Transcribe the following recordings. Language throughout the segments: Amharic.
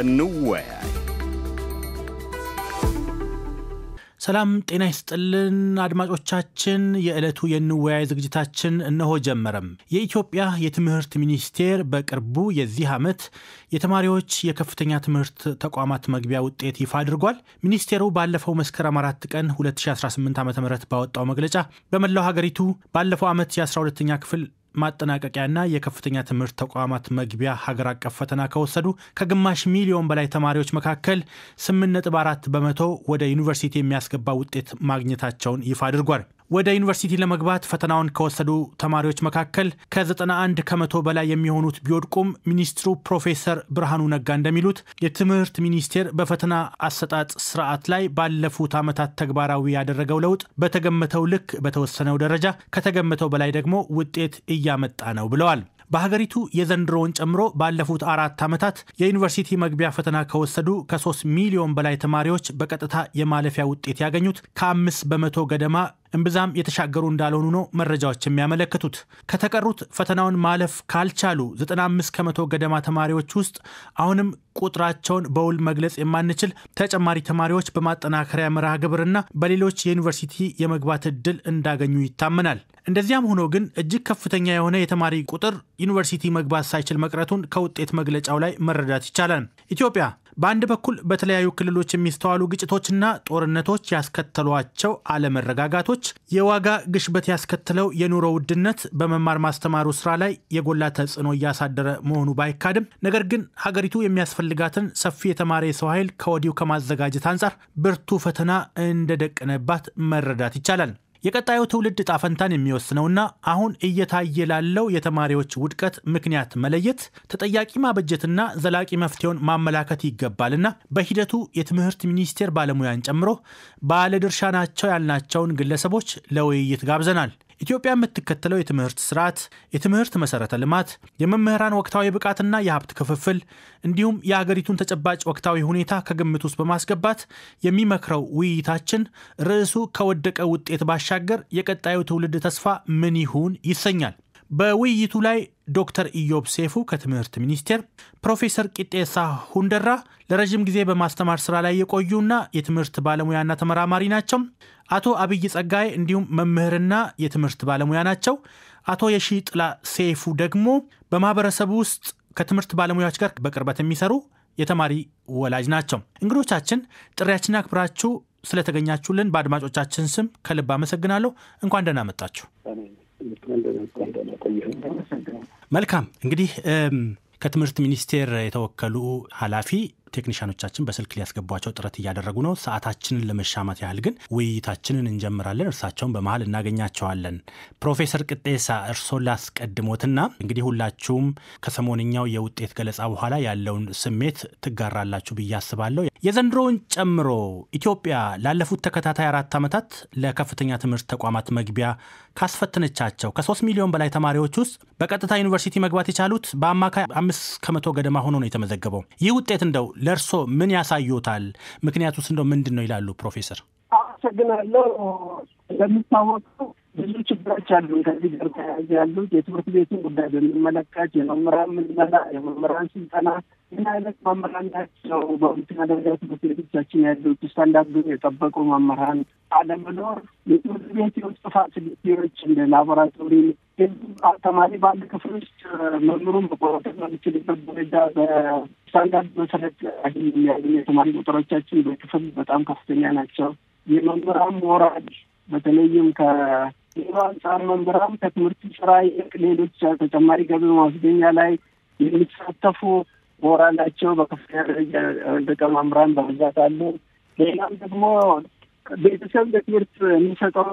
እንወያይ። ሰላም ጤና ይስጥልን አድማጮቻችን፣ የዕለቱ የንወያይ ዝግጅታችን እነሆ ጀመረም። የኢትዮጵያ የትምህርት ሚኒስቴር በቅርቡ የዚህ ዓመት የተማሪዎች የከፍተኛ ትምህርት ተቋማት መግቢያ ውጤት ይፋ አድርጓል። ሚኒስቴሩ ባለፈው መስከረም 4 ቀን 2018 ዓ.ም ባወጣው መግለጫ በመላው ሀገሪቱ ባለፈው ዓመት የ12ኛ ክፍል ማጠናቀቂያና የከፍተኛ ትምህርት ተቋማት መግቢያ ሀገር አቀፍ ፈተና ከወሰዱ ከግማሽ ሚሊዮን በላይ ተማሪዎች መካከል 8.4% ወደ ዩኒቨርሲቲ የሚያስገባ ውጤት ማግኘታቸውን ይፋ አድርጓል። ወደ ዩኒቨርሲቲ ለመግባት ፈተናውን ከወሰዱ ተማሪዎች መካከል ከ91% በላይ የሚሆኑት ቢወድቁም ሚኒስትሩ ፕሮፌሰር ብርሃኑ ነጋ እንደሚሉት የትምህርት ሚኒስቴር በፈተና አሰጣጥ ስርዓት ላይ ባለፉት ዓመታት ተግባራዊ ያደረገው ለውጥ በተገመተው ልክ በተወሰነው ደረጃ ከተገመተው በላይ ደግሞ ውጤት እያመጣ ነው ብለዋል። በሀገሪቱ የዘንድሮውን ጨምሮ ባለፉት 4 ዓመታት የዩኒቨርሲቲ መግቢያ ፈተና ከወሰዱ ከ3 ሚሊዮን በላይ ተማሪዎች በቀጥታ የማለፊያ ውጤት ያገኙት ከ5% ገደማ እምብዛም የተሻገሩ እንዳልሆኑ ነው መረጃዎች የሚያመለክቱት። ከተቀሩት ፈተናውን ማለፍ ካልቻሉ 95% ገደማ ተማሪዎች ውስጥ አሁንም ቁጥራቸውን በውል መግለጽ የማንችል ተጨማሪ ተማሪዎች በማጠናከሪያ መርሃ ግብርና በሌሎች የዩኒቨርሲቲ የመግባት ዕድል እንዳገኙ ይታመናል። እንደዚያም ሆኖ ግን እጅግ ከፍተኛ የሆነ የተማሪ ቁጥር ዩኒቨርሲቲ መግባት ሳይችል መቅረቱን ከውጤት መግለጫው ላይ መረዳት ይቻላል። ኢትዮጵያ በአንድ በኩል በተለያዩ ክልሎች የሚስተዋሉ ግጭቶችና ጦርነቶች ያስከተሏቸው አለመረጋጋቶች፣ የዋጋ ግሽበት ያስከተለው የኑሮ ውድነት በመማር ማስተማሩ ስራ ላይ የጎላ ተጽዕኖ እያሳደረ መሆኑ ባይካድም፣ ነገር ግን ሀገሪቱ የሚያስፈልጋትን ሰፊ የተማረ የሰው ኃይል ከወዲሁ ከማዘጋጀት አንጻር ብርቱ ፈተና እንደደቀነባት መረዳት ይቻላል። የቀጣዩ ትውልድ ዕጣ ፈንታን የሚወስነውና አሁን እየታየ ላለው የተማሪዎች ውድቀት ምክንያት መለየት፣ ተጠያቂ ማበጀትና ዘላቂ መፍትሄውን ማመላከት ይገባልና በሂደቱ የትምህርት ሚኒስቴር ባለሙያን ጨምሮ ባለድርሻ ናቸው ያልናቸውን ግለሰቦች ለውይይት ጋብዘናል። ኢትዮጵያ የምትከተለው የትምህርት ስርዓት፣ የትምህርት መሰረተ ልማት፣ የመምህራን ወቅታዊ ብቃትና የሀብት ክፍፍል እንዲሁም የሀገሪቱን ተጨባጭ ወቅታዊ ሁኔታ ከግምት ውስጥ በማስገባት የሚመክረው ውይይታችን ርዕሱ ከወደቀ ውጤት ባሻገር የቀጣዩ ትውልድ ተስፋ ምን ይሁን ይሰኛል። በውይይቱ ላይ ዶክተር ኢዮብ ሴፉ ከትምህርት ሚኒስቴር፣ ፕሮፌሰር ቂጤሳ ሁንደራ ለረጅም ጊዜ በማስተማር ስራ ላይ የቆዩና የትምህርት ባለሙያና ተመራማሪ ናቸው። አቶ አብይ ጸጋይ እንዲሁም መምህርና የትምህርት ባለሙያ ናቸው። አቶ የሺጥላ ሴፉ ደግሞ በማህበረሰቡ ውስጥ ከትምህርት ባለሙያዎች ጋር በቅርበት የሚሰሩ የተማሪ ወላጅ ናቸው። እንግዶቻችን ጥሪያችንን አክብራችሁ ስለተገኛችሁልን በአድማጮቻችን ስም ከልብ አመሰግናለሁ። እንኳን ደህና መጣችሁ። መልካም። እንግዲህ ከትምህርት ሚኒስቴር የተወከሉ ኃላፊ ቴክኒሻኖቻችን በስልክ ሊያስገቧቸው ጥረት እያደረጉ ነው። ሰዓታችንን ለመሻማት ያህል ግን ውይይታችንን እንጀምራለን። እርሳቸውን በመሃል እናገኛቸዋለን። ፕሮፌሰር ቂጤሳ እርሶን ላስቀድሞትና እንግዲህ ሁላችሁም ከሰሞንኛው የውጤት ገለጻ በኋላ ያለውን ስሜት ትጋራላችሁ ብዬ አስባለሁ። የዘንድሮውን ጨምሮ ኢትዮጵያ ላለፉት ተከታታይ 4 ዓመታት ለከፍተኛ ትምህርት ተቋማት መግቢያ ካስፈተነቻቸው ከ3 ሚሊዮን በላይ ተማሪዎች ውስጥ በቀጥታ ዩኒቨርሲቲ መግባት የቻሉት በአማካይ 5% ገደማ ሆኖ ነው የተመዘገበው። ይህ ውጤት እንደው ለእርሶ ምን ያሳዩታል? ምክንያቱስ እንደው ምንድን ነው ይላሉ ፕሮፌሰር? አመሰግናለሁ። እንደሚታወቀው ብዙ ችግሮች አሉ። ከዚህ ጋር ተያይዘው ያሉት የትምህርት ቤቱን ጉዳይ በሚመለከት የመምህራን ምልመላ፣ የመምህራን ስልጠና፣ ምን አይነት መምህራን ናቸው በሁለተኛ ደረጃ ትምህርት ቤቶቻችን ያሉት ስታንዳርዱን የጠበቁ መምህራን አለመኖር፣ የትምህርት ቤት የውስጥ ፋሲሊቲዎች እንደ ላቦራቶሪ፣ ተማሪ በአንድ ክፍል ውስጥ መምህሩን መቆጣጠር በሚችልበት ደረጃ በስታንዳርድ መሰረት የሚያገኙ የተማሪ ቁጥሮቻችን በክፍል በጣም ከፍተኛ ናቸው። የመምህራን ሞራል በተለይም ከሌላ አንጻር መምህራን ከትምህርት ስራ ይልቅ ሌሎች ተጨማሪ ገቢ ማስገኛ ላይ የሚሳተፉ ሞራላቸው በከፍተኛ ደረጃ ደቀ መምህራን በብዛት አሉ። ሌላም ደግሞ ቤተሰብ ለትምህርት የሚሰጠው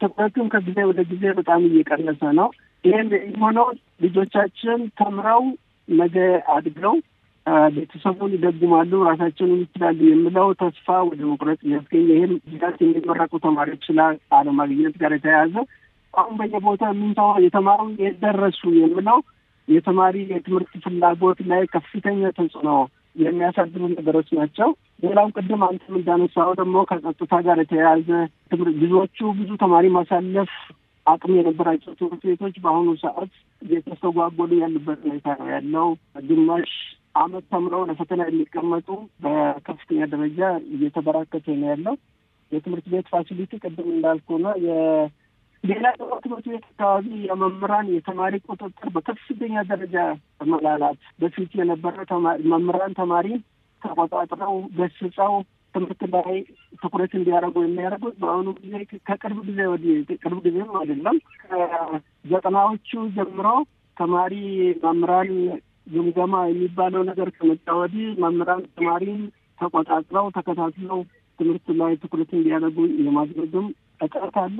ትኩረቱም ከጊዜ ወደ ጊዜ በጣም እየቀነሰ ነው። ይህም የሆነው ልጆቻችን ተምረው ነገ አድገው ቤተሰቡን ይደግማሉ፣ ራሳቸውን ይችላሉ የሚለው ተስፋ ወደ መቁረጥ ያስገኘ ይህም ዚጋት የሚመረቁ ተማሪዎች አለማግኘት ጋር የተያያዘ አሁን በየቦታው የምንተው የተማሩ የደረሱ የሚለው የተማሪ የትምህርት ፍላጎት ላይ ከፍተኛ ተጽዕኖ የሚያሳድሩ ነገሮች ናቸው። ሌላው ቅድም አንተም እንዳነሳው ደግሞ ከጸጥታ ጋር የተያያዘ ብዙ ተማሪ ማሳለፍ አቅም የነበራቸው ትምህርት ቤቶች በአሁኑ ሰዓት እየተስተጓጎሉ ያሉበት ሁኔታ ነው ያለው። ግማሽ አመት ተምረው ለፈተና የሚቀመጡ በከፍተኛ ደረጃ እየተበራከተ ነው ያለው። የትምህርት ቤት ፋሲሊቲ ቅድም እንዳልኩ ነው። ሌላ ትምህርት ቤት አካባቢ የመምህራን የተማሪ ቁጥጥር በከፍተኛ ደረጃ መላላት። በፊት የነበረ መምህራን ተማሪ ተቆጣጥረው ገስጸው ትምህርት ላይ ትኩረት እንዲያደርጉ የሚያደርጉት በአሁኑ ጊዜ ከቅርብ ጊዜ ወዲህ ቅርብ ጊዜም አይደለም ከ90ዎቹ ጀምሮ ተማሪ መምህራን ግምገማ የሚባለው ነገር ከመጣ ወዲህ መምህራን ተማሪን ተቆጣጥረው ተከታትለው ትምህርት ላይ ትኩረት እንዲያደርጉ የማድረግም እጥረት አለ።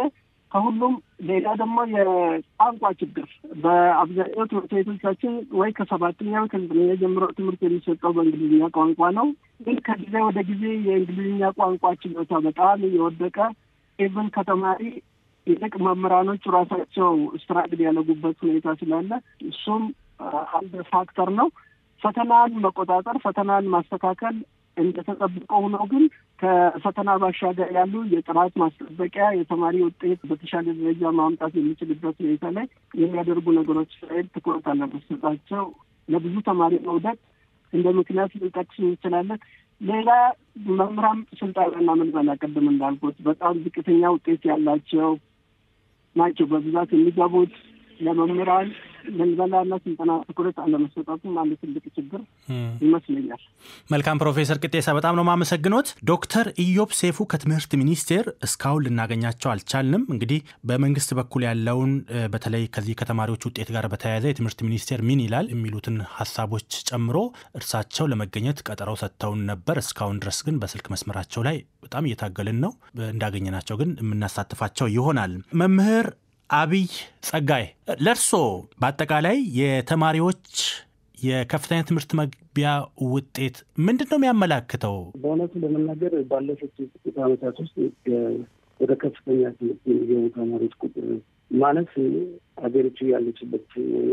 ከሁሉም ሌላ ደግሞ የቋንቋ ችግር በአብዛኛው ትምህርት ቤቶቻችን ወይ ከ7ኛ ከ9ኛ ጀምሮ ትምህርት የሚሰጠው በእንግሊዝኛ ቋንቋ ነው። ግን ከጊዜ ወደ ጊዜ የእንግሊዝኛ ቋንቋ ችሎታ በጣም የወደቀ ኢቭን ከተማሪ ይልቅ መምህራኖቹ ራሳቸው ስትራግል ያለጉበት ሁኔታ ስላለ እሱም አንድ ፋክተር ነው። ፈተናን መቆጣጠር፣ ፈተናን ማስተካከል እንደተጠበቀው ነው። ግን ከፈተና ባሻገር ያሉ የጥራት ማስጠበቂያ የተማሪ ውጤት በተሻለ ደረጃ ማምጣት የሚችልበት ሁኔታ ላይ የሚያደርጉ ነገሮች ላይ ትኩረት አለመስጠታቸው ለብዙ ተማሪ መውደቅ እንደ ምክንያት ልንጠቅስ እንችላለን። ሌላ መምህራን ስልጠናና ምልመላ ቅድም እንዳልኩት በጣም ዝቅተኛ ውጤት ያላቸው ናቸው በብዛት የሚገቡት። ለመምህራን ምልመላና ስልጠና ትኩረት አለመስጠቱም አንድ ትልቅ ችግር ይመስለኛል። መልካም ፕሮፌሰር ቅጤሳ በጣም ነው ማመሰግኖት። ዶክተር ኢዮብ ሴፉ ከትምህርት ሚኒስቴር እስካሁን ልናገኛቸው አልቻልንም። እንግዲህ በመንግስት በኩል ያለውን በተለይ ከዚህ ከተማሪዎች ውጤት ጋር በተያያዘ የትምህርት ሚኒስቴር ምን ይላል የሚሉትን ሐሳቦች ጨምሮ እርሳቸው ለመገኘት ቀጠሮ ሰጥተውን ነበር። እስካሁን ድረስ ግን በስልክ መስመራቸው ላይ በጣም እየታገልን ነው። እንዳገኘናቸው ግን የምናሳትፋቸው ይሆናል። መምህር አብይ ጸጋይ ለርሶ በአጠቃላይ የተማሪዎች የከፍተኛ ትምህርት መግቢያ ውጤት ምንድነው የሚያመላክተው? በእውነቱ ለመናገር ባለፉት ጥቂት ዓመታት ውስጥ ወደ ከፍተኛ ትምህርት የሚገቡ ተማሪዎች ቁጥር ማለት ሀገሪቱ ያለችበት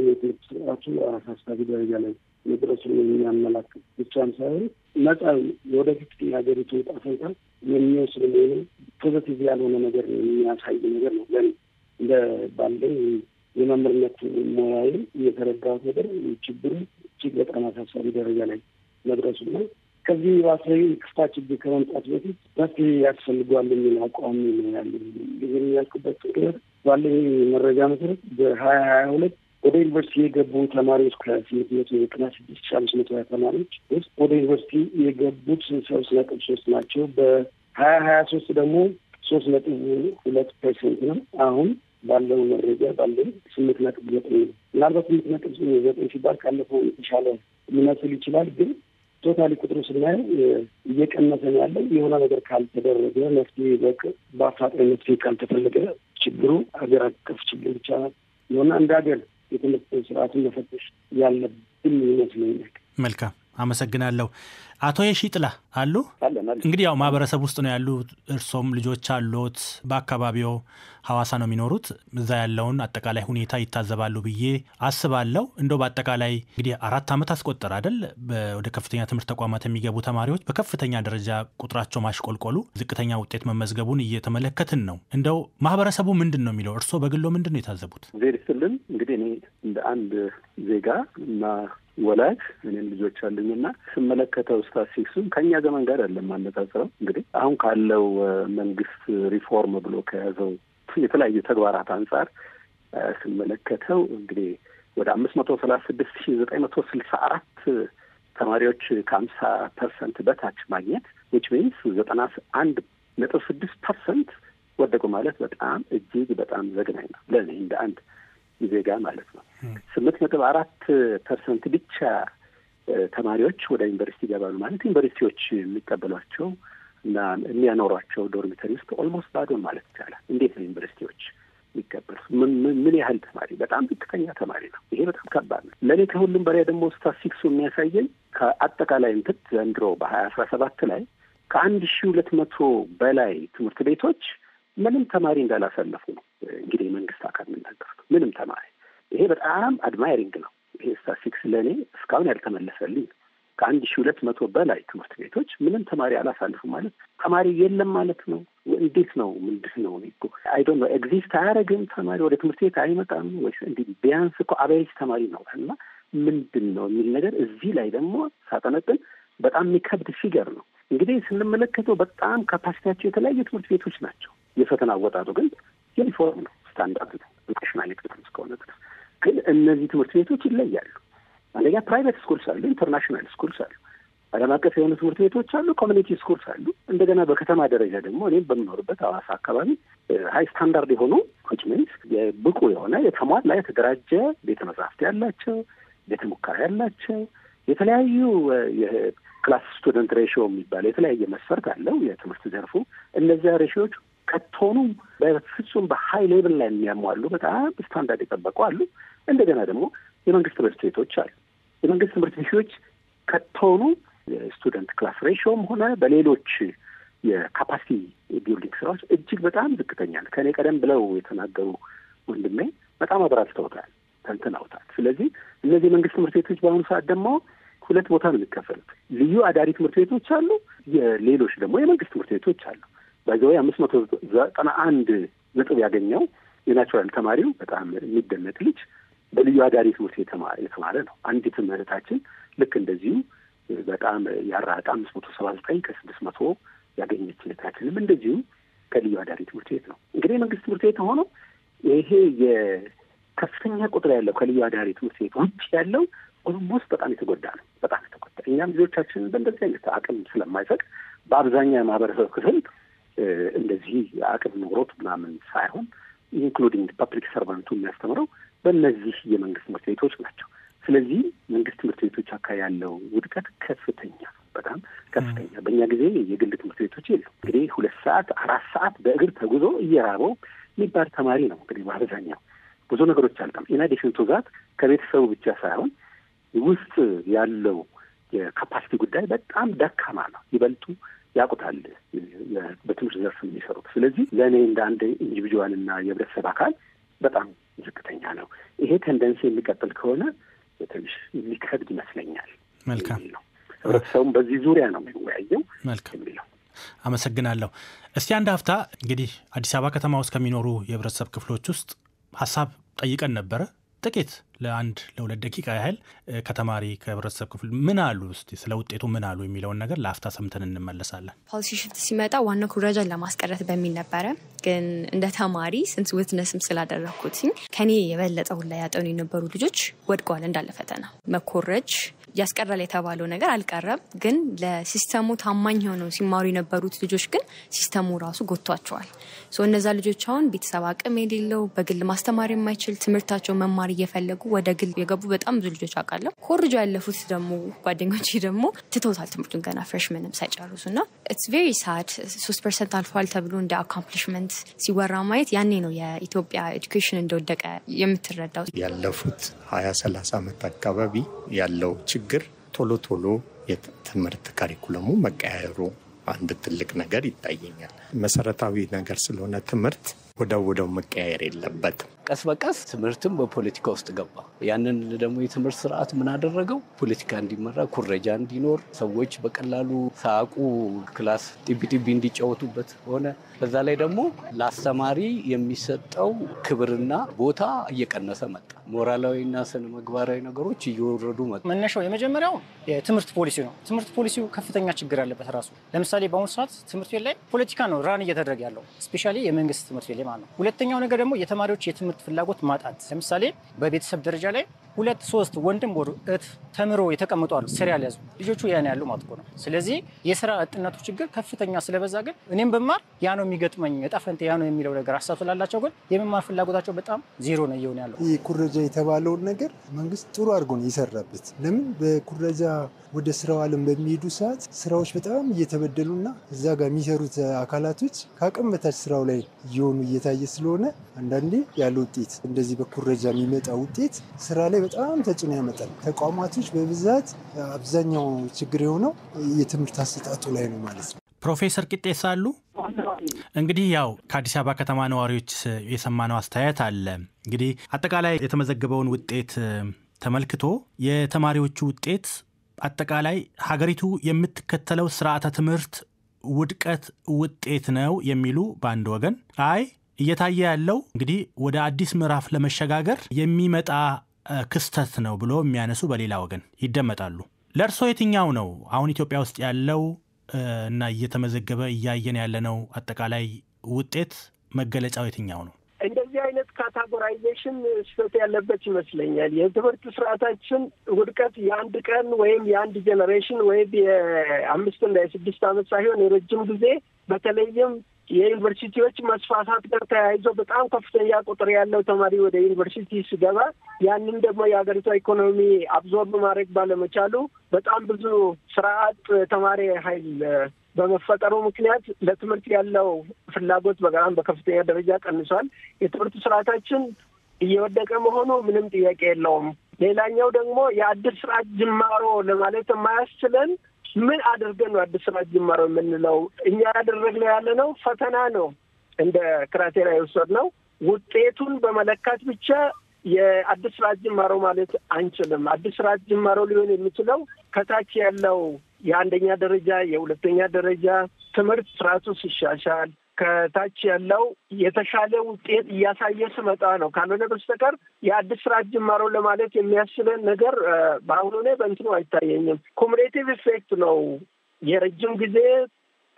የትምህርት ስርዓቱ አሳሳቢ ደረጃ ላይ መድረሱን የሚያመላክት ብቻም ሳይሆን ነፃ ወደፊት የሀገሪቱ ዕጣ ፈንታ የሚወስድ መሆኑ ፖዘቲቭ ያልሆነ ነገር የሚያሳይ ነገር ነው። ለኔ እንደ ባለኝ የመምህርነት ሙያዬ እየተረዳሁት ነገር ችግሩ እጅግ በጣም አሳሳቢ ደረጃ ላይ መድረሱና ከዚህ ባሰ ክፍታ ችግር ከመምጣት በፊት መፍትሄ ያስፈልገዋል የሚል አቋም ነው ያለኝ። ይህን ያልኩበት ምክንያት ባለኝ መረጃ መሰረት በ2022 ወደ ዩኒቨርሲቲ የገቡ ተማሪዎች ከ896,520 ተማሪዎች ውስጥ ወደ ዩኒቨርሲቲ የገቡት 3.3 ናቸው። በ2023 ደግሞ 3.2% ነው። አሁን ባለው መረጃ ባለው 8.9 ነው። ምናልባት 8.9 ሲባል ካለፈው የተሻለ ሊመስል ይችላል። ግን ቶታሊ ቁጥሩ ስናየው እየቀነሰ ነው ያለው። የሆነ ነገር ካልተደረገ መፍትሄ በአፋጣኝ መፍትሄ ካልተፈለገ ችግሩ ሀገር አቀፍ ችግር ብቻ ነውና እንደ ሀገር የትምህርት ስርዓቱን መፈተሽ ያለብን ይመስለኛል። መልካም አመሰግናለሁ። አቶ የሺጥላ አሉ? እንግዲህ ያው ማህበረሰብ ውስጥ ነው ያሉ። እርሶም ልጆች አሉት። በአካባቢው ሐዋሳ ነው የሚኖሩት። እዛ ያለውን አጠቃላይ ሁኔታ ይታዘባሉ ብዬ አስባለሁ። እንደው በአጠቃላይ እንግዲህ 4 ዓመት አስቆጠረ አይደል? ወደ ከፍተኛ ትምህርት ተቋማት የሚገቡ ተማሪዎች በከፍተኛ ደረጃ ቁጥራቸው ማሽቆልቆሉ፣ ዝቅተኛ ውጤት መመዝገቡን እየተመለከትን ነው። እንደው ማህበረሰቡ ምንድን ነው የሚለው? እርሶ በግሎ ምንድን ነው የታዘቡት? ዜርስልን እንግዲህ እኔ እንደ አንድ ዜጋ እና ወላጅ እኔም ልጆች አሉኝና ስመለከተው ስታቲስቲክሱን ከኛ ዘመን ጋር አይደለም ማነጻጸረው። እንግዲህ አሁን ካለው መንግስት ሪፎርም ብሎ ከያዘው የተለያዩ ተግባራት አንጻር ስመለከተው እንግዲህ ወደ 536,964 ተማሪዎች ከ50% በታች ማግኘት which means 91.6% ወደቁ ማለት በጣም እጅግ በጣም ዘግናኝ ነው ለኔ እንደ አንድ ዜጋ ማለት ነው። 8.4% ብቻ ተማሪዎች ወደ ዩኒቨርሲቲ ይገባሉ ማለት ዩኒቨርሲቲዎች የሚቀበሏቸው እና የሚያኖሯቸው ዶርሚተሪ ውስጥ ኦልሞስት ባዶ ማለት ይቻላል። እንዴት ነው ዩኒቨርሲቲዎች የሚቀበሉ? ምን ያህል ተማሪ? በጣም ዝቅተኛ ተማሪ ነው። ይሄ በጣም ከባድ ነው ለኔ። ከሁሉም በላይ ደግሞ ስታቲስቲክሱ የሚያሳየኝ ከአጠቃላይ እንትን ዘንድሮ በ2017 ላይ ከ1200 በላይ ትምህርት ቤቶች ምንም ተማሪ እንዳላሰለፉ ነው እንግዲህ መንግስት አካል የሚናገሩት። ምንም ተማሪ። ይሄ በጣም አድማይሪንግ ነው። ይሄ ስታቲስቲክስ ለኔ እስካሁን ያልተመለሰልኝ። ከ1200 በላይ ትምህርት ቤቶች ምንም ተማሪ አላሳልፉ ማለት ተማሪ የለም ማለት ነው። እንዴት ነው? ምንድን ነው? አይ ዶንት ኖ። ኤግዚስት አያደርግም ተማሪ ወደ ትምህርት ቤት አይመጣም ወይስ እንዲህ? ቢያንስ እኮ አቬሬጅ ተማሪ ነው እና ምንድነው የሚል ነገር እዚህ ላይ ደግሞ ሳጠነጥን በጣም የሚከብድ ፊገር ነው። እንግዲህ ስንመለከተው በጣም ካፓሲቲያቸው የተለያዩ ትምህርት ቤቶች ናቸው። የፈተና አወጣጡ ግን ዩኒፎርም ነው፣ ስታንዳርድ ነው፣ ናሽናል ኤክስፒሪየንስ ከሆነ ድረስ። ግን እነዚህ ትምህርት ቤቶች ይለያሉ። አንደኛ ፕራይቬት ስኩልስ አሉ፣ ኢንተርናሽናል ስኩልስ አሉ፣ ዓለም አቀፍ የሆኑ ትምህርት ቤቶች አሉ፣ ኮሚኒቲ ስኩልስ አሉ። እንደገና በከተማ ደረጃ ደግሞ እኔም በምኖርበት ሐዋሳ አካባቢ ሀይ ስታንዳርድ የሆኑ ኮችሜንት ብቁ የሆነ የተሟላ የተደራጀ ቤተ መጻሕፍት ያላቸው፣ ቤተ ሙከራ ያላቸው፣ የተለያዩ የክላስ ስቱደንት ሬሽዮ የሚባል የተለያየ መስፈርት አለው የትምህርት ዘርፉ። እነዚያ ሬሽዮች ከቶኑ በፍጹም በሀይ ሌቭል ላይ የሚያሟሉ በጣም ስታንዳርድ የጠበቁ አሉ። እንደገና ደግሞ የመንግስት ትምህርት ቤቶች አሉ። የመንግስት ትምህርት ቤቶች ከቶኑ የስቱደንት ክላስ ሬሽዮም ሆነ በሌሎች የካፓሲቲ ቢልዲንግ ስራዎች እጅግ በጣም ዝቅተኛ ነው። ከእኔ ቀደም ብለው የተናገሩ ወንድሜ በጣም አብራርተውታል፣ ተንትነውታል። ስለዚህ እነዚህ የመንግስት ትምህርት ቤቶች በአሁኑ ሰዓት ደግሞ ሁለት ቦታ ነው የሚከፈሉት። ልዩ አዳሪ ትምህርት ቤቶች አሉ፣ የሌሎች ደግሞ የመንግስት ትምህርት ቤቶች አሉ። በዚያው 591 ነጥብ ያገኘው የናቹራል ተማሪው በጣም የሚደነቅ ልጅ በልዩ አዳሪ ትምህርት ቤት የተማረ ነው። አንዲት እህታችን ልክ እንደዚሁ በጣም ያራጣ 579 ከ600 ያገኘች እህታችንም እንደዚሁ ከልዩ አዳሪ ትምህርት ቤት ነው። እንግዲህ መንግስት ትምህርት ቤት ሆኖ ይሄ የከፍተኛ ቁጥር ያለው ከልዩ አዳሪ ትምህርት ቤት ውጭ ያለው ኦልሞስት በጣም የተጎዳ ነው። በጣም የተጎዳ እኛም ልጆቻችንን በእንደዚህ አይነት አቅም ስለማይፈቅ በአብዛኛው የማህበረሰብ ክፍል እንደዚህ አቅም ኖሮት ምናምን ሳይሆን ኢንክሉዲንግ ፐብሊክ ሰርቫንቱ የሚያስተምረው በእነዚህ የመንግስት ትምህርት ቤቶች ናቸው። ስለዚህ መንግስት ትምህርት ቤቶች አካባቢ ያለው ውድቀት ከፍተኛ ነው፣ በጣም ከፍተኛ። በእኛ ጊዜ የግል ትምህርት ቤቶች የሉ። እንግዲህ 2 ሰዓት 4 ሰዓት በእግር ተጉዞ እየራበው የሚባል ተማሪ ነው እንግዲህ በአብዛኛው። ብዙ ነገሮች አልቀም ኢናዲሽን ቱ ዛት ከቤተሰቡ ብቻ ሳይሆን ውስጥ ያለው የካፓሲቲ ጉዳይ በጣም ደካማ ነው። ይበልጡ ያውቁታል በትምህርት ዘርፍ የሚሰሩት። ስለዚህ ለእኔ እንደ አንድ ኢንዲቪጁዋልና የህብረተሰብ አካል በጣም ዝቅተኛ ነው። ይሄ ቴንደንሲ የሚቀጥል ከሆነ ትንሽ የሚከብድ ይመስለኛል። መልካም ነው። ህብረተሰቡም በዚህ ዙሪያ ነው የሚወያየው። መልካም ነው። አመሰግናለሁ። እስቲ አንድ ሀፍታ እንግዲህ አዲስ አበባ ከተማ ውስጥ ከሚኖሩ የህብረተሰብ ክፍሎች ውስጥ ሀሳብ ጠይቀን ነበረ። ጥቂት ለ2 ደቂቃ ያህል ከተማሪ ከህብረተሰብ ክፍል ምን አሉ፣ እስቲ ስለ ውጤቱ ምን አሉ የሚለውን ነገር ለአፍታ ሰምተን እንመለሳለን። ፖሊሲ ሽፍት ሲመጣ ዋናው ኩረጃን ለማስቀረት በሚል ነበረ። ግን እንደ ተማሪ ስንት ዊትነስም ስላደረኩት ከኔ የበለጠ ሁላ ያጠኑ የነበሩ ልጆች ወድቀዋል እንዳለ ፈተና። መኮረጅ ያስቀራል የተባለው ነገር አልቀረም። ግን ለሲስተሙ ታማኝ ሆነው ሲማሩ የነበሩት ልጆች ግን ሲስተሙ ራሱ ጎቷቸዋል። እነዛ ልጆች አሁን ቤተሰብ አቅም የሌለው በግል ማስተማር የማይችል ትምህርታቸው መማር እየፈለጉ ወደ ግል የገቡ በጣም ብዙ ልጆች አውቃለሁ። ኮርጆ ያለፉት ደግሞ ጓደኞቼ ደግሞ ትተውታል ትምህርቱን ገና ፍሬሽመንም ሳይጨርሱና ኢትስ ቬሪ ሳድ 3% አልፏል ተብሎ እንደ አኮምፕሊሽመንት ሲወራ ማየት ያኔ ነው የኢትዮጵያ ኤዱኬሽን እንደወደቀ የምትረዳው። ያለፉት 20-30 ዓመት አካባቢ ያለው ችግር ቶሎ የትምህርት ካሪኩለሙ መቀያየሩ አንድ ትልቅ ነገር ይታየኛል። መሰረታዊ ነገር ስለሆነ ትምህርት ወደው መቀያየር የለበትም። ቀስ በቀስ ትምህርትም በፖለቲካ ውስጥ ገባ። ያንን ደግሞ የትምህርት ስርዓት ምን አደረገው? ፖለቲካ እንዲመራ፣ ኩረጃ እንዲኖር፣ ሰዎች በቀላሉ ሳያውቁ ክላስ ጢቢ እንዲጫወቱበት ሆነ። በዛ ላይ ደግሞ ለአስተማሪ የሚሰጠው ክብርና ቦታ እየቀነሰ መጣ። ሞራላዊና ስነ ምግባራዊ ነገሮች እየወረዱ መጡ። መነሻው የመጀመሪያው የትምህርት ፖሊሲ ነው። ትምህርት ፖሊሲው ከፍተኛ ችግር ያለበት ራሱ። ለምሳሌ በአሁኑ ሰዓት ትምህርት ቤት ላይ ፖለቲካ ነው ራን እየተደረገ ያለው፣ ስፔሻሊ የመንግስት ትምህርት ቤት ላይ ማለት ነው። ሁለተኛው ነገር ደግሞ የተማሪዎች የትምህርት ፍላጎት ማጣት። ለምሳሌ በቤተሰብ ደረጃ ላይ 2-3 ወንድም እህት ተምሮ የተቀመጡ አሉ፣ ስራ ያልያዙ ልጆቹ ያን ያሉ ማለት ነው። ስለዚህ የስራ አጥነቱ ችግር ከፍተኛ ስለበዛ ግን እኔም በማር ያ ነው የሚገጥመኝ እጣ ፈንታ ያ ነው የሚለው ነገር አሳፍላላቸው ግን የመማር ፍላጎታቸው በጣም ዜሮ ነው እየሆነ ያለው። ይህ ኩረጃ የተባለውን ነገር መንግስት ጥሩ አድርጎ ነው የሰራበት። ለምን በኩረጃ ወደ ስራው ዓለም በሚሄዱ ሰዓት ስራዎች በጣም እየተበደሉና እዛ ጋር የሚሰሩት አካላቶች ከአቅም በታች ስራው ላይ እየሆኑ እየታየ ስለሆነ አንዳንዴ ያለ ውጤት እንደዚህ በኩረጃ የሚመጣ ውጤት ስራ ላይ በጣም ተጽዕኖ ያመጣል። ተቋማቶች በብዛት አብዛኛው ችግር የሆነው የትምህርት አሰጣጡ ላይ ነው ማለት ነው። ፕሮፌሰር ቂጤሳ አሉ። እንግዲህ ያው ከአዲስ አበባ ከተማ ነዋሪዎች የሰማነው አስተያየት አለ። እንግዲህ አጠቃላይ የተመዘገበውን ውጤት ተመልክቶ የተማሪዎቹ ውጤት አጠቃላይ ሀገሪቱ የምትከተለው ስርዓተ ትምህርት ውድቀት ውጤት ነው የሚሉ በአንድ ወገን፣ አይ እየታየ ያለው እንግዲህ ወደ አዲስ ምዕራፍ ለመሸጋገር የሚመጣ ክስተት ነው ብሎ የሚያነሱ በሌላ ወገን ይደመጣሉ። ለእርሶ የትኛው ነው አሁን ኢትዮጵያ ውስጥ ያለው እና እየተመዘገበ እያየን ያለነው አጠቃላይ ውጤት መገለጫው የትኛው ነው? እንደዚህ አይነት ካታጎራይዜሽን ስህተት ያለበት ይመስለኛል። የትምህርት ስርዓታችን ውድቀት የአንድ ቀን ወይም የአንድ ጄኔሬሽን ወይም የ5 እና የ6 ዓመት ሳይሆን የረጅም ጊዜ በተለይም የዩኒቨርሲቲዎች መስፋፋት ጋር ተያይዞ በጣም ከፍተኛ ቁጥር ያለው ተማሪ ወደ ዩኒቨርሲቲ ሲገባ ያንን ደግሞ የሀገሪቷ ኢኮኖሚ አብዞርብ ማድረግ ባለመቻሉ በጣም ብዙ ስራ አጥ ተማሪ ኃይል በመፈጠሩ ምክንያት ለትምህርት ያለው ፍላጎት በጣም በከፍተኛ ደረጃ ቀንሷል። የትምህርት ስርዓታችን እየወደቀ መሆኑ ምንም ጥያቄ የለውም። ሌላኛው ደግሞ የአዲስ ስርዓት ጅማሮ ለማለት የማያስችለን ምን አድርገን ነው አዲስ ስርዓት ጅማሮ የምንለው? እኛ ያደረግነው ያለነው ፈተና ነው እንደ ክራይቴሪያ የወሰድነው። ውጤቱን በመለካት ብቻ የአዲስ ስርዓት ጅማሮ ማለት አንችልም። አዲስ ስርዓት ጅማሮ ሊሆን የሚችለው ከታች ያለው የአንደኛ ደረጃ የሁለተኛ ደረጃ ትምህርት ስርዓቱ ሲሻሻል ከታች ያለው የተሻለ ውጤት እያሳየ ስመጣ ነው። ካልሆነ በስተቀር የአዲስ ስርዓት ጅማሮ ለማለት የሚያስችለን ነገር በአሁኑ ላይ በእንትኑ አይታየኝም። ኩሙሌቲቭ ኢፌክት ነው። የረጅም ጊዜ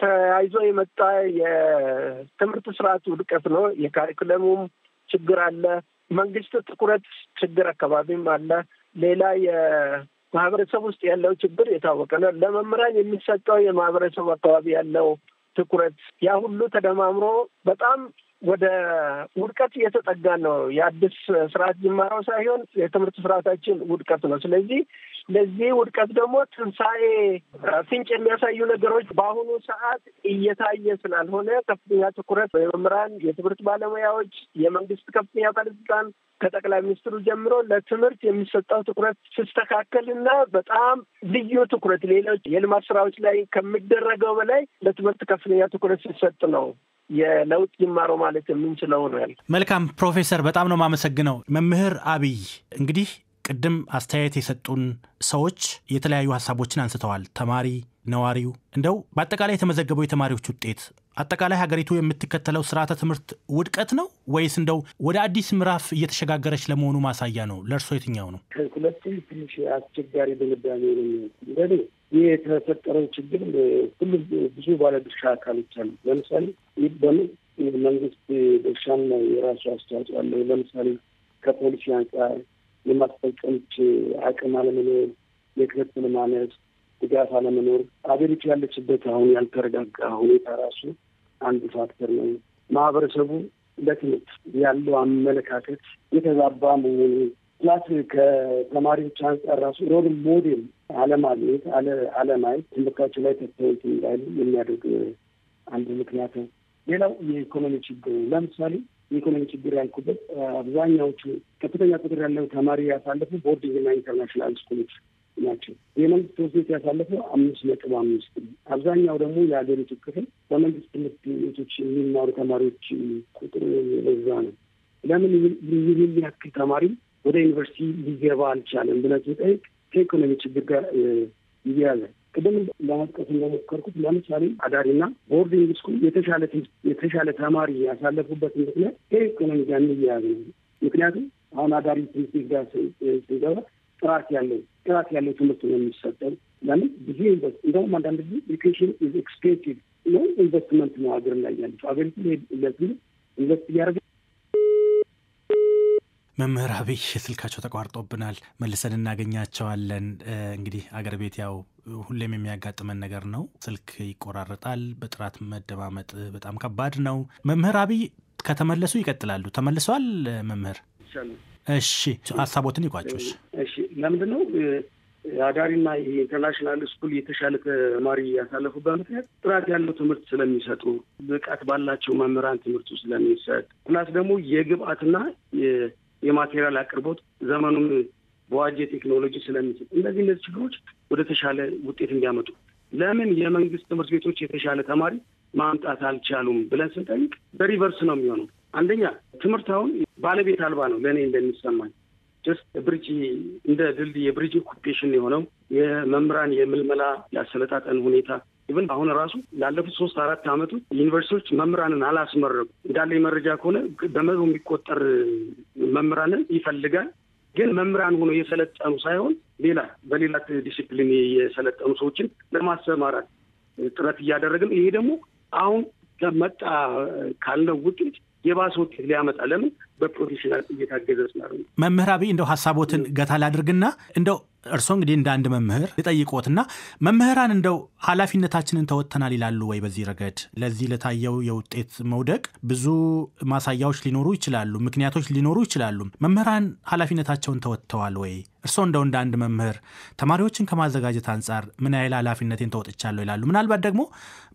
ተያይዞ የመጣ የትምህርት ስርዓት ውድቀት ነው። የካሪኩለሙም ችግር አለ። መንግስት ትኩረት ችግር አካባቢም አለ። ሌላ የማህበረሰብ ውስጥ ያለው ችግር የታወቀ ነው። ለመምህራን የሚሰጠው የማህበረሰብ አካባቢ ያለው ትኩረት ያ ሁሉ ተደማምሮ በጣም ወደ ውድቀት እየተጠጋ ነው። የአዲስ ስርዓት ጅማሮ ሳይሆን የትምህርት ስርዓታችን ውድቀት ነው። ስለዚህ ለዚህ ውድቀት ደግሞ ትንሣኤ ፍንጭ የሚያሳዩ ነገሮች በአሁኑ ሰዓት እየታየ ስላልሆነ ከፍተኛ ትኩረት የመምህራን፣ የትምህርት ባለሙያዎች፣ የመንግስት ከፍተኛ ባለስልጣን ከጠቅላይ ሚኒስትሩ ጀምሮ ለትምህርት የሚሰጠው ትኩረት ሲስተካከልና በጣም ልዩ ትኩረት ሌሎች የልማት ስራዎች ላይ ከሚደረገው በላይ ለትምህርት ከፍተኛ ትኩረት ሲሰጥ ነው የለውጥ ጅማሮ ማለት የምንችለው ነው ያለ። መልካም ፕሮፌሰር፣ በጣም ነው የማመሰግነው። መምህር አብይ እንግዲህ ቅድም አስተያየት የሰጡን ሰዎች የተለያዩ ሀሳቦችን አንስተዋል። ተማሪ፣ ነዋሪው፣ እንደው በአጠቃላይ የተመዘገበው የተማሪዎች ውጤት አጠቃላይ ሀገሪቱ የምትከተለው ስርዓተ ትምህርት ውድቀት ነው ወይስ እንደው ወደ አዲስ ምዕራፍ እየተሸጋገረች ለመሆኑ ማሳያ ነው? ለእርሶ የትኛው ነው? ሁለቱም ትንሽ አስቸጋሪ ድምዳሜ ነው። እንግዲህ ይህ የተፈጠረው ችግር ሁሉም ብዙ ባለድርሻ አካሎች አሉ። ለምሳሌ መንግስት ድርሻም የራሱ አስተዋጽኦ አለው። ለምሳሌ ከፖሊሲ አንጻር የማስፈጸም አቅም አለመኖር፣ የክትትል ማነስ፣ ድጋፍ አለመኖር፣ አገሪቱ ያለችበት አሁን ያልተረጋጋ ሁኔታ ራሱ አንድ ፋክተር ነው። ማህበረሰቡ ለትምህርት ያለው አመለካከት የተዛባ መሆኑ ፕላስ ከተማሪዎች አንጻር ራሱ ሮል ሞዴል አለማግኘት አለማየት ትምህርታቸው ላይ ተተውት እንዳይሉ የሚያደርግ አንድ ምክንያት ነው። ሌላው የኢኮኖሚ ችግር ነው። ለምሳሌ የኢኮኖሚ ችግር ያልኩበት አብዛኛዎቹ ከፍተኛ ቁጥር ያለው ተማሪ ያሳለፉ ቦርዲንግና ኢንተርናሽናል ስኩሎች ናቸው። የመንግስት ትምህርት ቤት ያሳለፈው 5.5 አብዛኛው ደግሞ የሀገሪቱ ክፍል በመንግስት ትምህርት ቤቶች የሚማሩ ተማሪዎች ቁጥር ለዛ ነው። ለምን ይህን ያክል ተማሪ ወደ ዩኒቨርሲቲ ሊገባ አልቻለም ብለን ስንጠይቅ ከኢኮኖሚ ችግር ጋር ይያያዛል። ቅድም ለመጥቀስ እንደሞከርኩት ለምሳሌ አዳሪና ቦርዲንግ ስኩል የተሻለ ተማሪ ያሳለፉበት ምክንያት ከኢኮኖሚ ጋር የሚያያዝ ነው። ምክንያቱም አሁን አዳሪ ትምህርት ቤት ጋር ስንገባ ጥራት ያለው ትምህርት ነው የሚሰጠው። ለምን ብዙ እንደውም አንዳንድ ጊዜ ኤዱኬሽን ኢዝ ኤክስፔንሲቭ ነው፣ ኢንቨስትመንት ነው ሀገር ላይ ያለችው። ሀገሪቱ ለትምህርት ኢንቨስት እያደረገ መምህር አብይ ስልካቸው ተቋርጦብናል፣ መልሰን እናገኛቸዋለን። እንግዲህ አገር ቤት ያው ሁሌም የሚያጋጥመን ነገር ነው፣ ስልክ ይቆራረጣል፣ በጥራት መደማመጥ በጣም ከባድ ነው። መምህር አብይ ከተመለሱ ይቀጥላሉ። ተመልሰዋል መምህር? እሺ፣ ሀሳቦትን ይቋጩሽ። እሺ፣ ለምንድን ነው አዳሪና የኢንተርናሽናል ስኩል የተሻለ ተማሪ ያሳለፉበት ምክንያት ጥራት ያለው ትምህርት ስለሚሰጡ፣ ብቃት ባላቸው መምህራን ትምህርቱ ስለሚሰጥ፣ ፕላስ ደግሞ የግብአትና የማቴሪያል አቅርቦት ዘመኑን በዋጀ ቴክኖሎጂ ስለሚሰጥ፣ እነዚህ ችግሮች ወደ ተሻለ ውጤት እንዲያመጡ ለምን የመንግስት ትምህርት ቤቶች የተሻለ ተማሪ ማምጣት አልቻሉም ብለን ስንጠይቅ በሪቨርስ ነው የሚሆነው። አንደኛ ትምህርት አሁን ባለቤት አልባ ነው ለእኔ እንደሚሰማኝ። ጀስት ብሪጅ እንደ ድልድይ የብሪጅ ኦኩፔሽን የሆነው የመምህራን የምልመላ ያሰለጣጠን ሁኔታ ኢቨን አሁን ራሱ ላለፉት 3-4 ዓመቱ ዩኒቨርሲቲዎች መምህራንን አላስመረቁ። እንዳለ መረጃ ከሆነ በመቶ የሚቆጠር መምህራንን ይፈልጋል፣ ግን መምህራን ሆኖ የሰለጠኑ ሳይሆን በሌላ ዲሲፕሊን የሰለጠኑ ሰዎችን ለማስተማራት ጥረት እያደረግን ይሄ ደግሞ አሁን ከመጣ ካለው ውጤት የባሰ ውጤት ሊያመጣ ለምን በፕሮፌሽናል እየታገዘ ስላለ መምህር አብይ እንደው ሐሳቦትን ገታ ላድርግና እንደው እርሶ እንግዲህ እንደ አንድ መምህር ልጠይቆትና መምህራን እንደው ኃላፊነታችንን ተወጥተናል ይላሉ ወይ? በዚህ ረገድ ለዚህ ለታየው የውጤት መውደቅ ብዙ ማሳያዎች ሊኖሩ ይችላሉ፣ ምክንያቶች ሊኖሩ ይችላሉ። መምህራን ኃላፊነታቸውን ተወጥተዋል ወይ? እርሶ እንደው እንደ አንድ መምህር ተማሪዎችን ከማዘጋጀት አንጻር ምን ያህል ኃላፊነቴን ተወጥቻለሁ ይላሉ? ምናልባት ደግሞ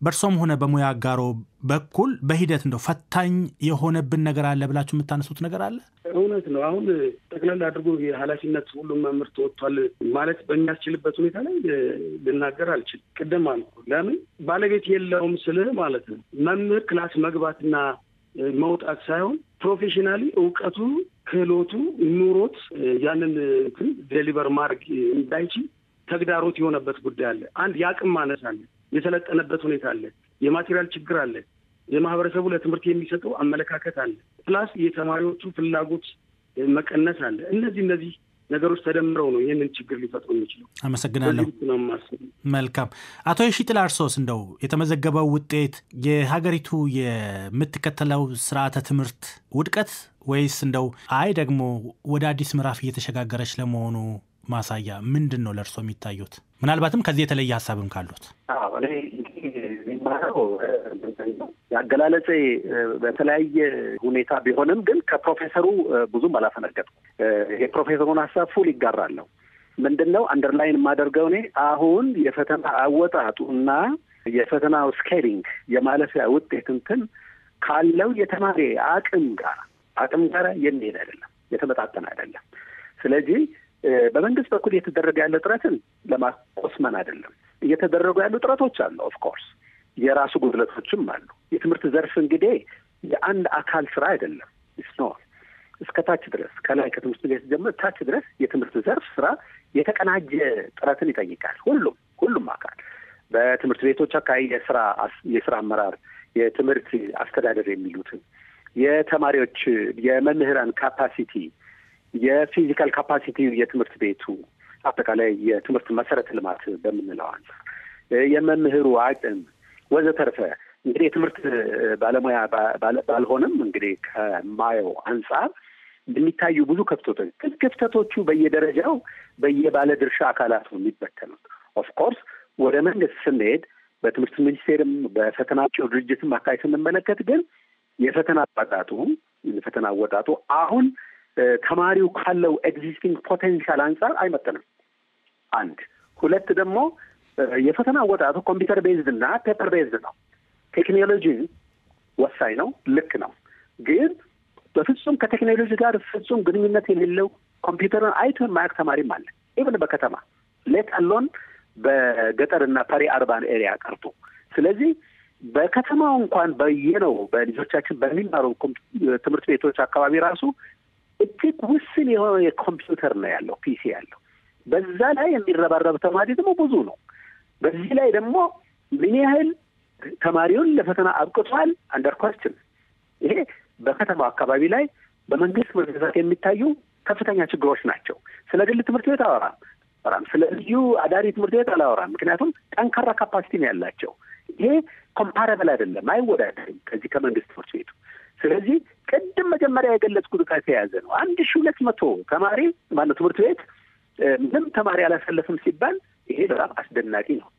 በእርሶም ሆነ በሙያ አጋሮ በኩል በሂደት እንደው ፈታኝ የሆነብን ነገር አለ ብላችሁ የምታነሱት ነገር አለ? እውነት ነው። አሁን ጠቅላላ አድርጎ የኃላፊነት ሁሉም መምህር ተወጥቷል ማለት በሚያስችልበት ሁኔታ ላይ ልናገር አልችልም። ቅድም አልኩ ለምን ባለቤት የለውም ስልህ ማለት ነው መምህር ክላስ መግባትና መውጣት ሳይሆን ፕሮፌሽናሊ እውቀቱ ክህሎቱ ኑሮት ያንን ዴሊቨር ማድረግ እንዳይችል ተግዳሮት የሆነበት ጉዳይ አለ። አንድ የአቅም ማነስ አለ፣ የሰለጠነበት ሁኔታ አለ፣ የማቴሪያል ችግር አለ፣ የማህበረሰቡ ለትምህርት የሚሰጠው አመለካከት አለ፣ ፕላስ የተማሪዎቹ ፍላጎት መቀነስ አለ። እነዚህ ነገሮች ተደምረው ነው ይህንን ችግር ሊፈጥሩ የሚችለው። አመሰግናለሁ። መልካም። አቶ የሺጥላ እርሶስ እንደው የተመዘገበው ውጤት የሀገሪቱ የምትከተለው ስርዓተ ትምህርት ውድቀት ወይስ እንደው ደግሞ ወደ አዲስ ምዕራፍ እየተሸጋገረች ለመሆኑ ማሳያ ምንድን ነው ለእርሶ የሚታዩት? ምናልባትም ከዚህ የተለየ ሀሳብም ካሉት። ያገላለጼ በተለያየ ሁኔታ ቢሆንም ግን ከፕሮፌሰሩ ብዙም አላፈነገጥኩም። የፕሮፌሰሩን ሀሳብ ፉል ይጋራለሁ። ምንድነው አንደርላይን የማደርገው እኔ አሁን የፈተና አወጣጡና የፈተናው ስኬሊንግ የማለፊያ ውጤት እንትን ካለው የተማሪ አቅም ጋር የሚሄድ አይደለም፣ የተመጣጠነ አይደለም። ስለዚህ በመንግስት በኩል እየተደረገ ያለ ጥረትን ለማቆስመን አይደለም። እየተደረጉ ያሉ ጥረቶች አሉ። ኦፍ ኮርስ የራሱ ጉድለቶችም አሉ። የትምህርት ዘርፍ እንግዲህ የአንድ አካል ስራ አይደለም። እስከ ታች ድረስ ከላይ ከትምህርት ቤት ጀምሮ ታች ድረስ የትምህርት ዘርፍ ስራ የተቀናጀ ጥረትን ይጠይቃል። ሁሉም አካል በትምህርት ቤቶች አካባቢ የስራ አመራር፣ የትምህርት አስተዳደር የሚሉትን የተማሪዎች የመምህራን ካፓሲቲ፣ የፊዚካል ካፓሲቲ፣ የትምህርት ቤቱ አጠቃላይ የትምህርት መሰረተ ልማት በምንለው አንጻር የመምህሩ አቅም ወዘተርፈ እንግዲህ የትምህርት ባለሙያ ባልሆንም እንግዲህ ከማየው አንጻር የሚታዩ ብዙ ክፍተቶቹ በየደረጃው በየባለድርሻ አካላቱ የሚበተኑት። ኦፍኮርስ ወደ መንግስት ስንሄድ በትምህርት ሚኒስቴርም በፈተናቸው ድርጅትም አካባቢ ስንመለከት ግን የፈተና አወጣጡ አሁን ተማሪው ካለው ኤግዚስቲንግ ፖቴንሻል አንጻር አይመጥንም። አንድ ሁለት ደግሞ የፈተና አወጣጡ ኮምፒውተር ቤዝድ እና ፔፐር ቤዝድ ነው። ቴክኖሎጂ ወሳኝ ነው፣ ልክ ነው። ግን በፍጹም ከቴክኖሎጂ ጋር ፍጹም ግንኙነት የሌለው ኮምፒውተርን አይቶ የማያውቅ ተማሪም አለ። ኢቭን በከተማ ሌት አሎን በገጠርና ፐሪ አርባን ኤሪያ ቀርቶ። ስለዚህ በከተማው እንኳን በልጆቻችን በሚማሩ ትምህርት ቤቶች አካባቢ ራሱ እጅግ ውስን የሆነ የኮምፒውተር ነው ያለው፣ ፒሲ ያለው። በዛ ላይ የሚረባረብ ተማሪ ደግሞ ብዙ ነው። በዚህ ላይ ደግሞ ምን ያህል ተማሪውን ለፈተና አብቅቷል አንደር ኳስችን። ይሄ በከተማው አካባቢ ላይ በመንግስት መግዛት የሚታዩ ከፍተኛ ችግሮች ናቸው። ስለ ግል ትምህርት ቤት አላወራም፣ ስለ ልዩ አዳሪ ትምህርት ቤት አላወራም። ምክንያቱም ጠንካራ ካፓሲቲ ነው ያላቸው። ይሄ ኮምፓራብል አይደለም፣ አይወዳደርም ከዚህ ከመንግስት ትምህርት ቤቱ። ስለዚህ ቅድም መጀመሪያ የገለጽኩት ጋር ተያያዘ ነው። 1200 ተማሪ ማነው ትምህርት ቤት ምንም ተማሪ አላሰለፍም ሲባል ይሄ በጣም አስደናቂ ነው።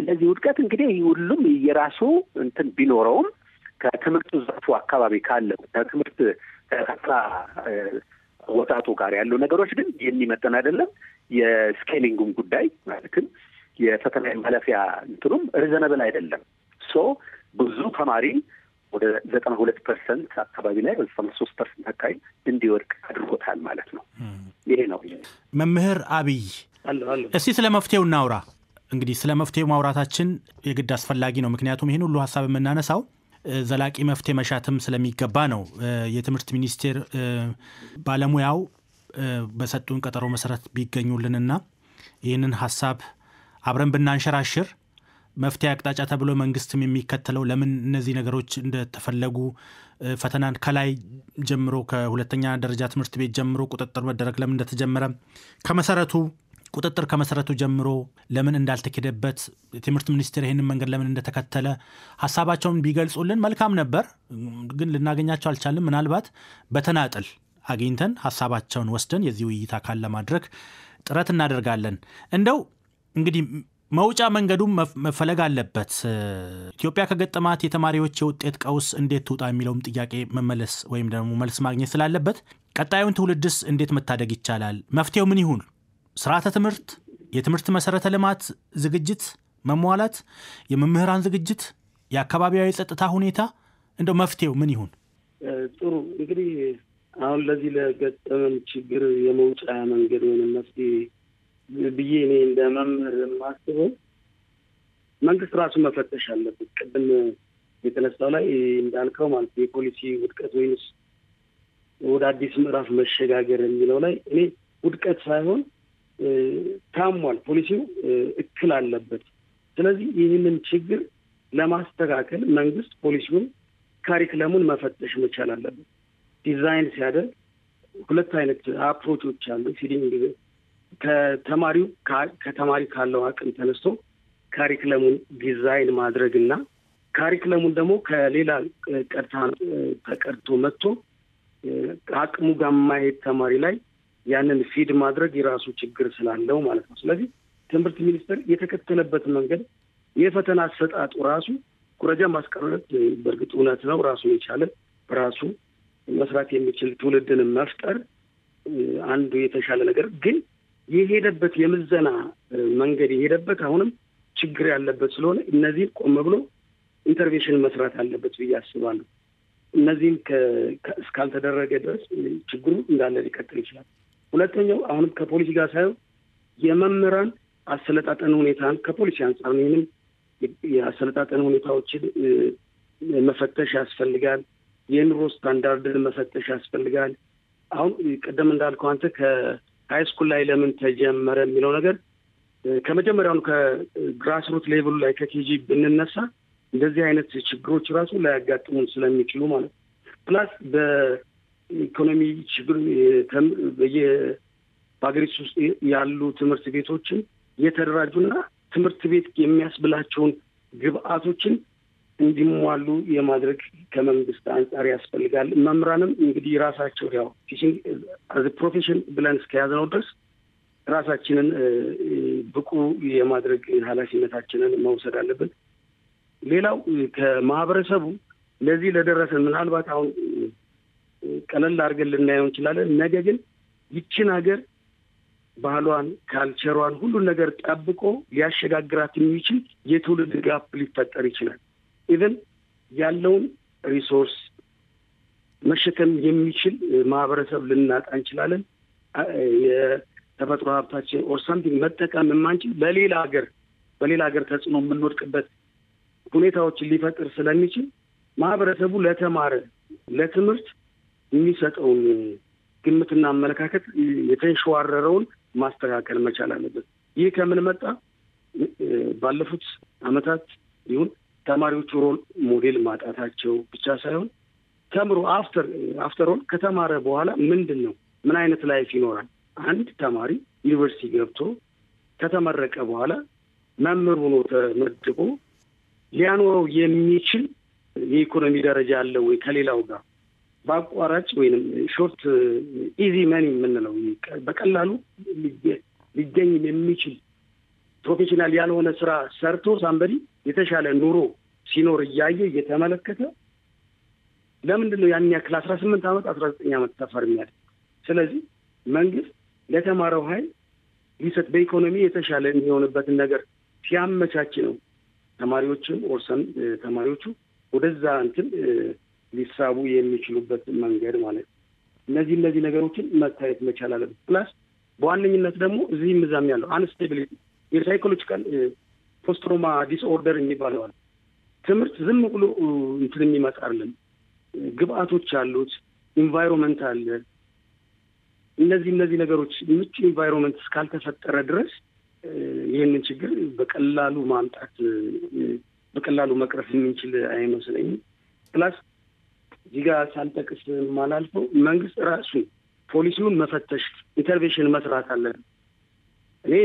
ለዚህ ውድቀት እንግዲህ ሁሉም የራሱ እንትን ቢኖረውም ከትምህርት ዘርፉ አካባቢ ካለው ከትምህርት ከፈተና ወጣቱ ጋር ያሉ ነገሮች ግን የሚመጠን አይደለም። የስኬሊንጉም ጉዳይ ማለትም የፈተና ማለፊያ እንትኑም ሪዘነብል አይደለም። ብዙ ተማሪ ወደ 92% አካባቢ ላይ 3% አካባቢ እንዲወድቅ አድርጎታል ማለት ነው። ይሄ ነው። መምህር አብይ እስቲ ስለ መፍትሄው እናውራ። እንግዲህ ስለ መፍትሄው ማውራታችን የግድ አስፈላጊ ነው። ምክንያቱም ይህን ሁሉ ሀሳብ የምናነሳው ዘላቂ መፍትሄ መሻትም ስለሚገባ ነው። የትምህርት ሚኒስቴር ባለሙያው በሰጡን ቀጠሮ መሰረት ቢገኙልንና ይህንን ሀሳብ አብረን ብናንሸራሽር መፍትሄ አቅጣጫ ተብሎ መንግስትም የሚከተለው ለምን እነዚህ ነገሮች እንደተፈለጉ ፈተናን ከላይ ጀምሮ ከሁለተኛ ደረጃ ትምህርት ቤት ጀምሮ ቁጥጥር መደረግ ለምን እንደተጀመረ ከመሰረቱ ጀምሮ ለምን እንዳልተከደበት የትምህርት ሚኒስቴር ይሄንን መንገድ ለምን እንደተከተለ ሐሳባቸውን ቢገልጹልን መልካም ነበር። ግን ልናገኛቸው አልቻልንም። ምናልባት በተናጥል አግኝተን ሐሳባቸውን ወስደን የዚህ ውይይት አካል ለማድረግ ጥረት እናደርጋለን። እንደው እንግዲህ መውጫ መንገዱ መፈለግ አለበት። ኢትዮጵያ ከገጠማት የተማሪዎች የውጤት ቀውስ እንዴት ትውጣ የሚለውም ጥያቄ መመለስ ወይም ደግሞ መልስ ማግኘት ስላለበት ቀጣዩን ትውልድስ እንዴት መታደግ ይቻላል? መፍትሄው ምን ይሁን? ስርዓተ ትምህርት፣ የትምህርት መሰረተ ልማት ዝግጅት መሟላት፣ የመምህራን ዝግጅት፣ የአካባቢያዊ ጸጥታ ሁኔታ፣ እንደው መፍትሄው ምን ይሁን? ጥሩ እንግዲህ አሁን ለዚህ ለገጠመን ችግር የመውጫ መንገድ ወይም መፍትሄ ብዬ እኔ እንደ መምህር የማስበው መንግስት ራሱ መፈተሽ አለበት። ቅድም የተነሳው ላይ እንዳልከው ማለት የፖሊሲ ውድቀት ወይስ ወደ አዲስ ምዕራፍ መሸጋገር የሚለው ላይ እኔ ውድቀት ሳይሆን ታሟል፣ ፖሊሲው እክል አለበት። ስለዚህ ይህንን ችግር ለማስተካከል መንግስት ፖሊሲውን ካሪክለሙን መፈተሽ መቻል አለበት። ዲዛይን ሲያደርግ ሁለት አይነት አፕሮቾች አሉ። ፊዲንግ ከተማሪ ካለው አቅም ተነስቶ ካሪክለሙን ዲዛይን ማድረግና ካሪክለሙን ደግሞ ከሌላ ተቀድቶ መጥቶ አቅሙ ጋር የማይሄድ ተማሪ ላይ ያንን ፊድ ማድረግ የራሱ ችግር ስላለው ማለት ነው። ስለዚህ ትምህርት ሚኒስቴር የተከተለበት መንገድ የፈተና አሰጣጡ ራሱ ኩረጃ ማስቀረት በእርግጥ እውነት ነው። ራሱ የቻለ ራሱ መስራት የሚችል ትውልድን መፍጠር አንዱ የተሻለ ነገር፣ ግን የሄደበት የምዘና መንገድ የሄደበት አሁንም ችግር ያለበት ስለሆነ እነዚህን ቆም ብሎ ኢንተርቬንሽን መስራት አለበት ብዬ አስባለሁ። እነዚህም እስካልተደረገ ድረስ ችግሩ እንዳለ ሊቀጥል ይችላል። ሁለተኛው አሁንም ከፖሊሲ ጋር ሳይሆን የመምህራን አሰለጣጠን ሁኔታን ከፖሊሲ አንጻር ይህንም የአሰለጣጠን ሁኔታዎችን መፈተሽ ያስፈልጋል። የኑሮ ስታንዳርድን መፈተሽ ያስፈልጋል። አሁን ቀደም እንዳልከው አንተ ከሃይስኩል ላይ ለምን ተጀመረ የሚለው ነገር ከመጀመሪያውኑ ከግራስሩት ሌቭሉ ላይ ከኬጂ ብንነሳ እንደዚህ አይነት ችግሮች ራሱ ላያጋጥሙን ስለሚችሉ ማለት ነው። ፕላስ በኢኮኖሚ ችግር በሀገሪቱ ውስጥ ያሉ ትምህርት ቤቶችን የተደራጁና ትምህርት ቤት የሚያስብላቸውን ግብአቶችን እንዲሟሉ የማድረግ ከመንግስት አንጻር ያስፈልጋል። መምህራንም እንግዲህ ራሳቸው ያው ቲቺንግ አዝ ፕሮፌሽን ብለን እስከያዝነው ድረስ ራሳችንን ብቁ የማድረግ ኃላፊነታችንን መውሰድ አለብን። ሌላው ከማህበረሰቡ ለዚህ ለደረሰን ምናልባት አሁን ቀለል አድርገን ልናየው እንችላለን። ነገ ግን ይችን ሀገር ባህሏን፣ ካልቸሯን ሁሉን ነገር ጠብቆ ሊያሸጋግራት የሚችል የትውልድ ጋፕ ሊፈጠር ይችላል። ኢቨን ያለውን ሪሶርስ መሸከም የሚችል ማህበረሰብ ልናጣ እንችላለን። የተፈጥሮ ሀብታችን ኦር ሳምቲንግ መጠቀም የማንችል በሌላ ሀገር ተጽዕኖ የምንወድቅበት ሁኔታዎችን ሊፈጥር ስለሚችል ማህበረሰቡ ለትምህርት የሚሰጠውን ግምትና አመለካከት የተንሸዋረረውን ማስተካከል መቻል አለበት። ይህ ከምን መጣ? ባለፉት ዓመታት ይሁን ተማሪዎቹ ሮል ሞዴል ማጣታቸው ብቻ ሳይሆን ተምሮ አፍተር ኦል ከተማረ በኋላ ምንድን ነው ምን አይነት ላይፍ ይኖራል? አንድ ተማሪ ዩኒቨርሲቲ ገብቶ ከተመረቀ በኋላ መምህር ሆኖ ተመድቦ ሊያኖረው የሚችል የኢኮኖሚ ደረጃ አለ ወይ? ከሌላው ጋር በአቋራጭ ወይንም ሾርት ኢዚ መኒ የምንለው በቀላሉ ሊገኝ የሚችል ፕሮፌሽናል ያልሆነ ስራ ሰርቶ ሳምበዲ የተሻለ ኑሮ ሲኖር እያየ እየተመለከተ ለምንድን ነው ያን ያክል 18 ዓመት 19 ዓመት ሰፈር የሚያደርግ? ስለዚህ መንግስት ለተማረው ኃይል ሊሰጥ በኢኮኖሚ የተሻለ የሚሆንበትን ነገር ሲያመቻች ነው ተማሪዎቹ ወደዛ እንትን ሊሳቡ የሚችሉበት መንገድ ማለት ነው። እነዚህ ነገሮችን መታየት መቻል አለበት። ፕላስ በዋነኝነት ደግሞ እዚህም እዛም ያለው አንስቴቢሊቲ የሳይኮሎጂካል ፖስትሮማ ዲስኦርደር የሚባለው አለ። ትምህርት ዝም ብሎ እንትን የሚመጣ አይደለም። ግብአቶች አሉት፣ ኢንቫይሮንመንት አለ። እነዚህ ነገሮች ምቹ ኢንቫይሮንመንት እስካልተፈጠረ ድረስ ይህንን ችግር በቀላሉ ማምጣት በቀላሉ መቅረፍ የሚችል አይመስለኝም። ፕላስ እዚህ ጋር ሳልጠቅስ ማላልፈው መንግስት ራሱ ፖሊሲውን መፈተሽ ኢንተርቬንሽን መስራት አለበት። እኔ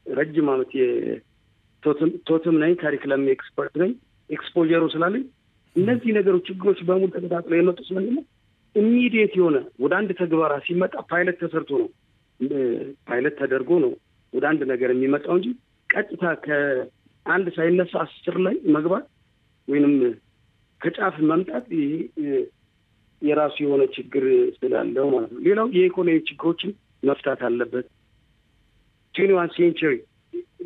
ረጅም ዓመት የቶትም ነኝ፣ ካሪክለም ኤክስፐርት ነኝ። ኤክስፖጀሩ ስላለኝ እነዚህ ነገሮች ችግሮች በሙሉ ተከታትለው የመጡት ምንድነው ኢሚዲየት የሆነ ወደ አንድ ተግባራ ሲመጣ ፓይለት ተሰርቶ ነው ፓይለት ተደርጎ ነው ወደ አንድ ነገር የሚመጣው እንጂ ቀጥታ ከአንድ ሳይነሳ 10 ላይ መግባት ወይንም ከጫፍ መምጣት የራሱ የሆነ ችግር ስላለው ማለት ነው። ሌላው የኢኮኖሚ ችግሮችን መፍታት አለበት። 21 ሴንቸሪ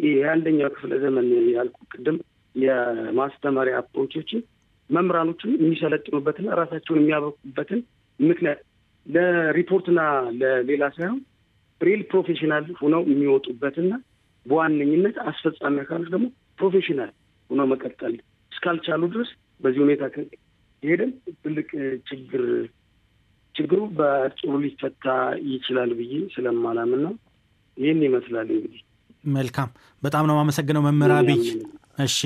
የአንደኛው ክፍለ ዘመን ያልኩ ቅድም የማስተማሪያ አፕሮቾችን መምህራኖችን የሚሰለጥኑበትና ራሳቸውን የሚያበቁበትን ምክንያት ለሪፖርትና ለሌላ ሳይሆን ሪል ፕሮፌሽናል ሆነው የሚወጡበትና በዋነኝነት አስፈጻሚ አካሎች ደግሞ ፕሮፌሽናል ሆነው መቀጠል እስካልቻሉ ድረስ በዚህ ሁኔታ ከሄደን ትልቅ ችግሩ በአጭሩ ሊፈታ ይችላል ብዬ ስለማላምን ነው። ይህን ይመስላል እንግዲህ። መልካም፣ በጣም ነው የማመሰግነው መምህር አብይ። እሺ፣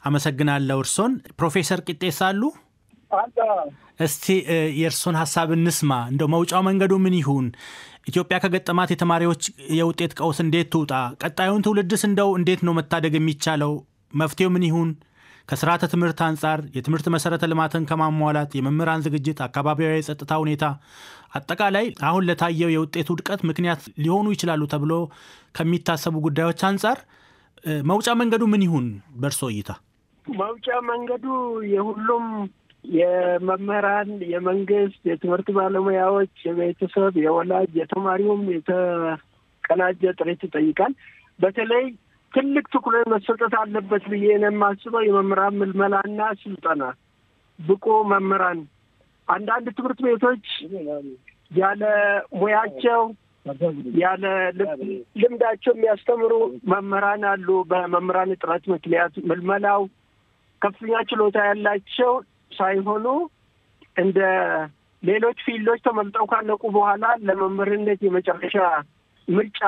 አመሰግናለሁ። እርሶን ፕሮፌሰር ቂጤሳ አሉ? እስቲ የእርሶን ሀሳብ እንስማ። እንደው መውጫው መንገዱ ምን ይሁን? ኢትዮጵያ ከገጠማት የተማሪዎች የውጤት ቀውስ እንዴት ትውጣ? ቀጣዩን ትውልድስ እንደው እንዴት ነው መታደግ የሚቻለው? መፍትሄው ምን ይሁን? ከስርዓተ ትምህርት አንጻር የትምህርት መሰረተ ልማትን ከማሟላት፣ የመምህራን ዝግጅት፣ አካባቢያዊ የጸጥታ ሁኔታ፣ አጠቃላይ አሁን ለታየው የውጤት ውድቀት ምክንያት ሊሆኑ ይችላሉ ተብሎ ከሚታሰቡ ጉዳዮች አንጻር መውጫ መንገዱ ምን ይሁን በእርሶ እይታ? መውጫ መንገዱ የሁሉም የመምህራን፣ የመንግስት፣ የትምህርት ባለሙያዎች፣ የቤተሰብ፣ የወላጅ፣ የተማሪውም የተቀናጀ ጥረት ይጠይቃል። በተለይ ትልቅ ትኩረት መሰጠት አለበት ብዬ ነው የማስበው የመምህራን ምልመላና ስልጠና። ብቁ መምህራን አንዳንድ ትምህርት ቤቶች ያለ ሙያቸው ያለ ልምዳቸው የሚያስተምሩ መምህራን አሉ። በመምህራን እጥረት ምክንያት ምልመላው ከፍተኛ ችሎታ ያላቸው ሳይሆኑ እንደ ሌሎች ፊልዶች ተመልጠው ካለቁ በኋላ ለመምህርነት የመጨረሻ ምርጫ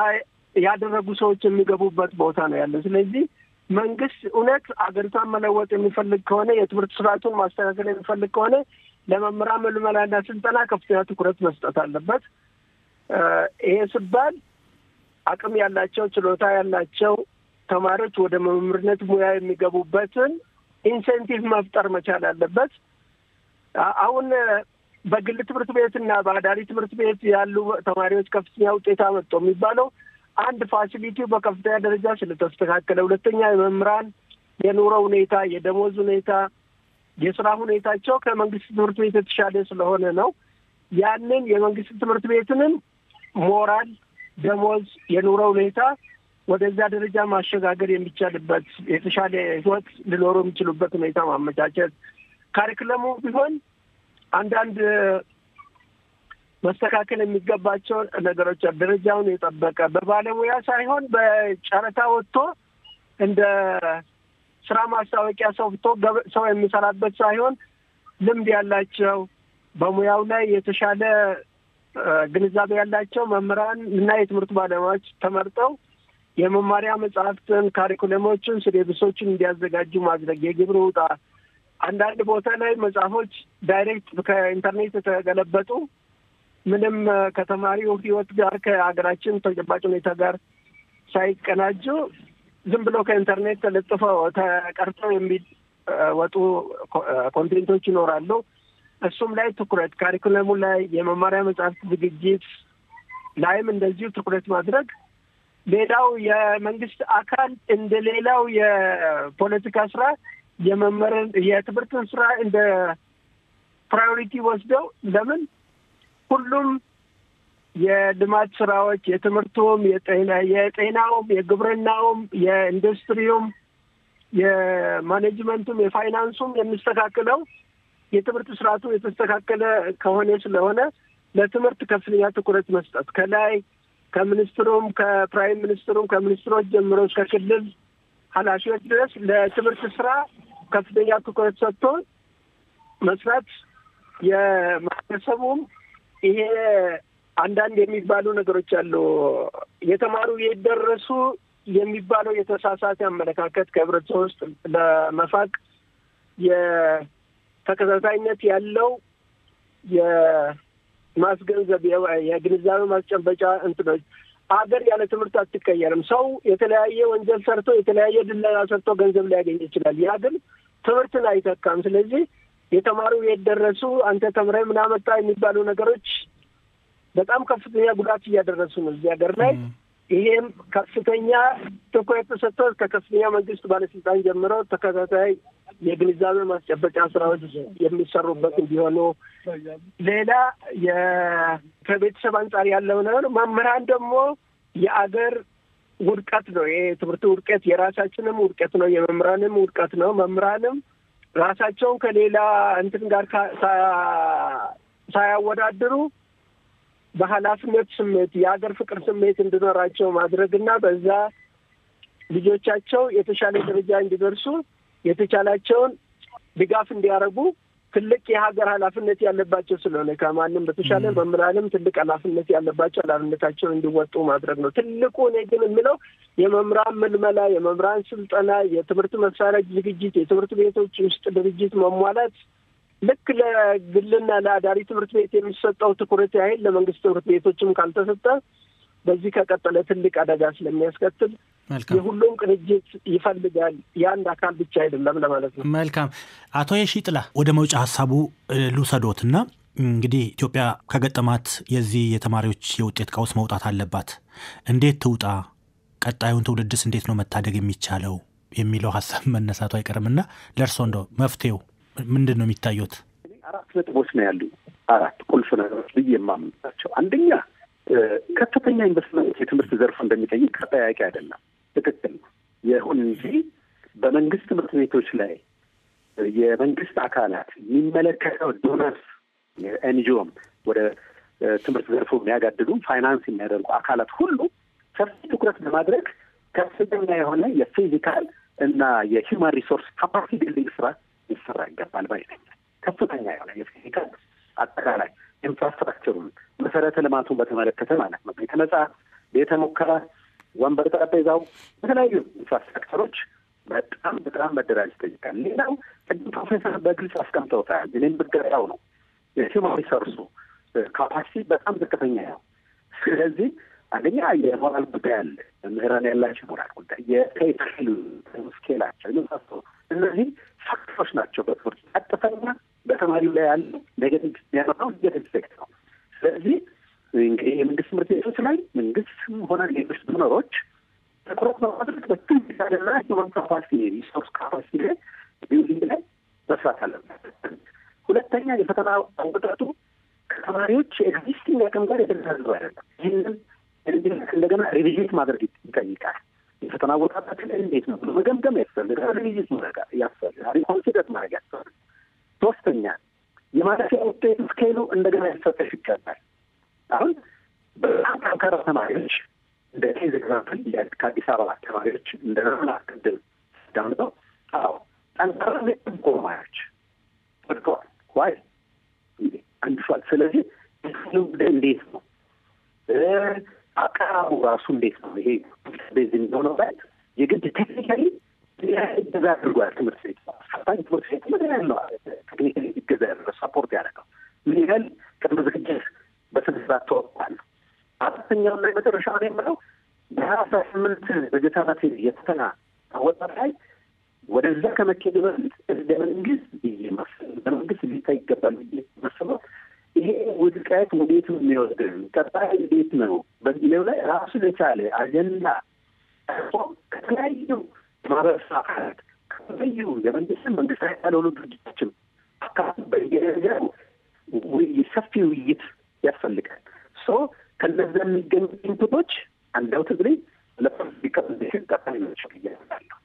ያደረጉ ሰዎች የሚገቡበት ቦታ ነው ያለው። ስለዚህ መንግስት እውነት አገሪቷን መለወጥ የሚፈልግ ከሆነ የትምህርት ስርዓቱን ማስተካከል የሚፈልግ ከሆነ ለመምህራን ምልመላና ስልጠና ከፍተኛ ትኩረት መስጠት አለበት። ይሄ ሲባል አቅም ያላቸው ችሎታ ያላቸው ተማሪዎች ወደ መምህርነት ሙያ የሚገቡበትን ኢንሴንቲቭ መፍጠር መቻል አለበት። አሁን በግል ትምህርት ቤትና በአዳሪ ትምህርት ቤት ያሉ ተማሪዎች ከፍተኛ ውጤት አመጡ የሚባለው አንድ ፋሲሊቲው በከፍተኛ ደረጃ ስለተስተካከለ፣ ሁለተኛ የመምህራን የኑሮ ሁኔታ፣ የደሞዝ ሁኔታ፣ የስራ ሁኔታቸው ከመንግስት ትምህርት ቤት የተሻለ ስለሆነ ነው። ያንን የመንግስት ትምህርት ቤትንም ሞራል፣ ደሞዝ፣ የኑሮ ሁኔታ ወደዛ ደረጃ ማሸጋገር የሚቻልበት የተሻለ ህይወት ሊኖሩ የሚችሉበት ሁኔታ ማመቻቸት፣ ካሪክለሙ ቢሆን አንዳንድ መስተካከል የሚገባቸው ነገሮች ደረጃውን የጠበቀ በባለሙያ ሳይሆን በጨረታ ወጥቶ እንደ ስራ ማስታወቂያ ሰው የሚሰራበት ሳይሆን ልምድ ያላቸው በሙያው ላይ የተሻለ ግንዛቤ ያላቸው መምህራን እና የትምህርት ባለሙያዎች ተመርጠው የመማሪያ መጽሐፍትን፣ ካሪኩለሞችን፣ ሲሌበሶችን እንዲያዘጋጁ ማድረግ። የግብር ውጣ አንዳንድ ቦታ ላይ መጽሐፎች ዳይሬክት ከኢንተርኔት የተገለበጡ ምንም ከተማሪው ህይወት ጋር ከሀገራችን ተጨባጭ ሁኔታ ጋር ሳይቀናጁ ዝም ብሎ ከኢንተርኔት ተለጥፈው ተቀርጠው የሚወጡ ኮንቴንቶች ይኖራሉ። እሱም ላይ ትኩረት፣ ካሪኩለሙ ላይ የመማሪያ መጽሐፍት ዝግጅት ላይም እንደዚሁ ትኩረት ማድረግ። ሌላው የመንግስት አካል እንደ ሌላው የፖለቲካ ስራ የትምህርትን ስራ እንደ ፕራዮሪቲ ወስደው ለምን ሁሉም የልማት ስራዎች የትምህርቱም፣ የጤናውም፣ የግብርናውም፣ የኢንዱስትሪውም፣ የማኔጅመንቱም፣ የፋይናንሱም የሚስተካከለው የትምህርት ስርዓቱ የተስተካከለ ከሆነ ስለሆነ ለትምህርት ከፍተኛ ትኩረት መስጠት ከላይ ከሚኒስትሩም ከፕራይም ሚኒስትሩም ከሚኒስትሮች ጀምሮ እስከ ክልል ኃላፊዎች ድረስ ለትምህርት ስራ ከፍተኛ ትኩረት ሰጥቶ መስራት የማህበረሰቡም ይሄ አንዳንድ የሚባሉ ነገሮች አሉ። የተማሩ የደረሱ የሚባለው የተሳሳተ አመለካከት ከህብረተሰቡ ውስጥ ለመፋቅ የተከታታይነት ያለው የማስገንዘብ የግንዛቤ ማስጨበጫ እንትኖች አገር ያለ ትምህርት አትቀየርም። ሰው የተለያየ ወንጀል ሰርቶ የተለያየ ድለላ ሰርቶ ገንዘብ ሊያገኝ ይችላል። ያ ግን ትምህርትን አይተካም። ስለዚህ የተማሩ የደረሱ አንተ ተምረህ ምን አመጣ የሚባሉ ነገሮች በጣም ከፍተኛ ጉዳት እያደረሱ ነው እዚህ ሀገር ላይ። ይሄም ከፍተኛ ትኩረት ተሰጥቶ ከከፍተኛ መንግስት ባለስልጣን ጀምሮ ተከታታይ የግንዛቤ ማስጨበጫ ስራዎች የሚሰሩበት እንዲሆኑ፣ ሌላ ከቤተሰብ አንጻር ያለው ነገር መምህራን ደግሞ የአገር ውድቀት ነው። ይሄ ትምህርት ውድቀት የራሳችንም ውድቀት ነው፣ የመምህራንም ውድቀት ነው። መምህራንም ራሳቸውን ከሌላ እንትን ጋር ሳያወዳድሩ በኃላፊነት ስሜት የሀገር ፍቅር ስሜት እንዲኖራቸው ማድረግና በዛ ልጆቻቸው የተሻለ ደረጃ እንዲደርሱ የተቻላቸውን ድጋፍ እንዲያደርጉ ትልቅ የሀገር ኃላፊነት ያለባቸው ስለሆነ ከማንም በተሻለ መምህራንም ትልቅ ኃላፊነት ያለባቸው ኃላፊነታቸውን እንዲወጡ ማድረግ ነው ትልቁ። እኔ ግን የምለው የመምህራን ምልመላ፣ የመምህራን ስልጠና፣ የትምህርት መሳሪያ ዝግጅት፣ የትምህርት ቤቶች ውስጥ ድርጅት መሟላት ልክ ለግልና ለአዳሪ ትምህርት ቤት የሚሰጠው ትኩረት ያህል ለመንግስት ትምህርት ቤቶችም ካልተሰጠ በዚህ ከቀጠለ ትልቅ አደጋ ስለሚያስከትል የሁሉም ቅንጅት ይፈልጋል። የአንድ አካል ብቻ አይደለም ለማለት ነው። መልካም። አቶ የሺጥላ ወደ መውጫ ሀሳቡ ልውሰዶትና እንግዲህ ኢትዮጵያ ከገጠማት የዚህ የተማሪዎች የውጤት ቀውስ መውጣት አለባት። እንዴት ትውጣ? ቀጣዩን ትውልድስ እንዴት ነው መታደግ የሚቻለው የሚለው ሀሳብ መነሳቱ አይቀርምና ለእርሶ እንደው መፍትሄው ምንድን ነው የሚታዩት? 4 ነጥቦች ነው ያሉ፣ 4 ቁልፍ ነገሮች ብዬ የማምናቸው። አንደኛ ከፍተኛ ኢንቨስትመንት የትምህርት ዘርፍ እንደሚጠይቅ ተጠያቂ አይደለም። ትክክል ነው። ይሁን እንጂ በመንግስት ትምህርት ቤቶች ላይ የመንግስት አካላት የሚመለከተው ዶነርስ ኤንጂኦም ወደ ትምህርት ዘርፉ የሚያጋድሉ ፋይናንስ የሚያደርጉ አካላት ሁሉ ሰፊ ትኩረት በማድረግ ከፍተኛ የሆነ የፊዚካል እና የሂውማን ሪሶርስ ካፓሲቲ ቢልዲንግ ስራ ሊሰራ ይገባል ባይ ነኝ። ከፍተኛ የሆነ የፊዚካል አጠቃላይ ኢንፍራስትራክቸሩን መሰረተ ልማቱን በተመለከተ ማለት ነው። ቤተ መጻሕፍት፣ ቤተ ሙከራ፣ ወንበር፣ ጠረጴዛው፣ የተለያዩ ኢንፍራስትራክቸሮች በጣም መደራጀት ይጠይቃል። ሌላው ቅድም ፕሮፌሰር በግልጽ አስቀምጠውታል። እኔም ብገራው ነው የሂውማን ሪሶርሱ ካፓሲቲ በጣም ዝቅተኛ ነው። ስለዚህ አንደኛ የሞራል ጉዳይ አለ። መምህራን ያላቸው ሞራል ጉዳይ፣ የቴክኒካል ስኬላቸው የመሳሰሉ እነዚህ ፋክተሮች ናቸው በትምህርት ቀጥተኛ በተማሪው ላይ ያለ ኔጌቲቭ የሚያመጣው ኔጌቲቭ ኢፌክት ነው። ስለዚህ እንግዲህ የመንግስት ትምህርት ቤቶች ላይ መንግስትም ሆነ ሌሎች ዶነሮች ትኩረት በማድረግ በትምህርትና ሂውማን ካፓሲቲ ሪሶርስ ካፓሲቲ ላይ ቢልዲንግ ላይ መስራት አለበት። ሁለተኛ የፈተና አወጣጡ ከተማሪዎች ኤግዚስቲንግ አቅም ጋር የተገናዘበ አይደለም። ይህንን እንደገና ሪቪዥን ማድረግ ይጠይቃል። የፈተና አወጣጣችን እንዴት ነው ብሎ መገምገም ያስፈልጋል። ሪቪዥን ማድረግ ያስፈልጋል። ሪኮንሲደር ማድረግ ያስፈልጋል። ሶስተኛ የማለፊያ ውጤት ስኬሉ እንደገና ሊፈተሽ ይገባል። አሁን በጣም ጠንካራ ተማሪዎች እንደ ኬዝ ኤግዛምፕል ከአዲስ አበባ ተማሪዎች እንደሆነ አስቀድም ዳምጠው ጠንካራ ተማሪዎች ወድቀዋል። ዋይ አንድሷል። ስለዚህ እንዴት ነው አቀራቡ ራሱ እንዴት ነው? ይሄ ቤዝ እንደሆነው ላይ የግድ ቴክኒካሊ ገዛ አድርጓል። ትምህርት ቤት ፈታኝ ትምህርት ቤት ምን ያህል ነው ቴክኒካሊ ገዛ ያደረገው ሳፖርት ያደረገው ምን ያህል ቅድመ ዝግጅት በስነስርዓት ተወጥቷል። አራተኛውና የመጨረሻውን የምለው በ28 በጀት ዓመት የፈተና አወጣጥ ላይ ወደዛ ከመኬድ በፊት እንደ መንግስት ሊታይ ይገባል መስለው ይሄ ውድቀት ወዴት ነው የሚወስደን ቀጣይ እንዴት ነው በሚለው ላይ ራሱን የቻለ አጀንዳ ከተለያዩ ማህበረሰብ አካላት ከተለያዩ መንግስት ያልሆኑ ድርጅቶችም አካላት በየደረጃው ሰፊ ውይይት ያስፈልጋል። ከነዛ የሚገኙ ኢንፑቶች አንዳው ትግሬ ለፖለቲካል ቀጣይ ናቸው እያለሁ።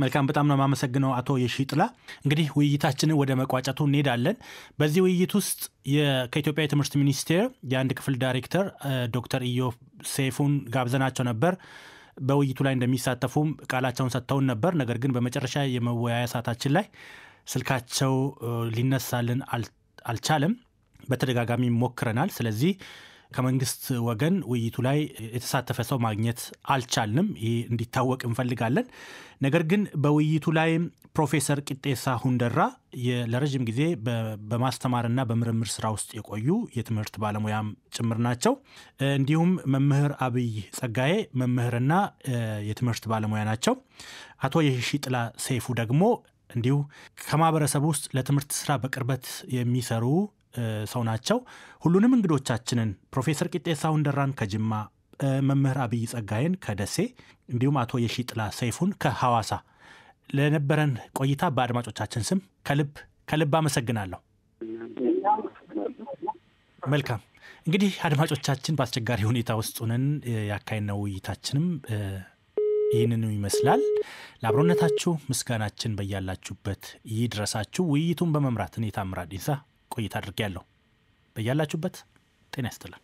መልካም በጣም ነው የማመሰግነው አቶ የሺጥላ። እንግዲህ ውይይታችንን ወደ መቋጨቱ እንሄዳለን። በዚህ ውይይት ውስጥ ከኢትዮጵያ የትምህርት ሚኒስቴር የአንድ ክፍል ዳይሬክተር ዶክተር ኢዮብ ሰይፉን ጋብዘናቸው ነበር። በውይይቱ ላይ እንደሚሳተፉም ቃላቸውን ሰጥተውን ነበር። ነገር ግን በመጨረሻ የመወያያ ሰዓታችን ላይ ስልካቸው ሊነሳልን አልቻለም። በተደጋጋሚ ሞክረናል። ስለዚህ ከመንግስት ወገን ውይይቱ ላይ የተሳተፈ ሰው ማግኘት አልቻልንም። ይህ እንዲታወቅ እንፈልጋለን። ነገር ግን በውይይቱ ላይ ፕሮፌሰር ቂጤሳ ሁንደራ ለረጅም ጊዜ በማስተማርና በምርምር ስራ ውስጥ የቆዩ የትምህርት ባለሙያም ጭምር ናቸው። እንዲሁም መምህር አብይ ጸጋዬ መምህርና የትምህርት ባለሙያ ናቸው። አቶ የሺጥላ ሰይፉ ደግሞ እንዲሁ ከማህበረሰብ ውስጥ ለትምህርት ስራ በቅርበት የሚሰሩ ሰው ናቸው። ሁሉንም እንግዶቻችንን ፕሮፌሰር ቂጤሳ ሁንደራን ከጅማ፣ መምህር አብይ ጸጋዬን ከደሴ እንዲሁም አቶ የሺጥላ ሰይፉን ከሐዋሳ ለነበረን ቆይታ በአድማጮቻችን ስም ከልብ አመሰግናለሁ። መልካም እንግዲህ አድማጮቻችን በአስቸጋሪ ሁኔታ ውስጥ ሆነን ያካሄድነው ውይይታችንም ይህንን ይመስላል። ለአብሮነታችሁ ምስጋናችን በያላችሁበት ይድረሳችሁ። ውይይቱን በመምራት እኔ ታምራት ዲንሳ ቆይታ አድርጌያለሁ። በያላችሁበት ጤና ይስጥልን።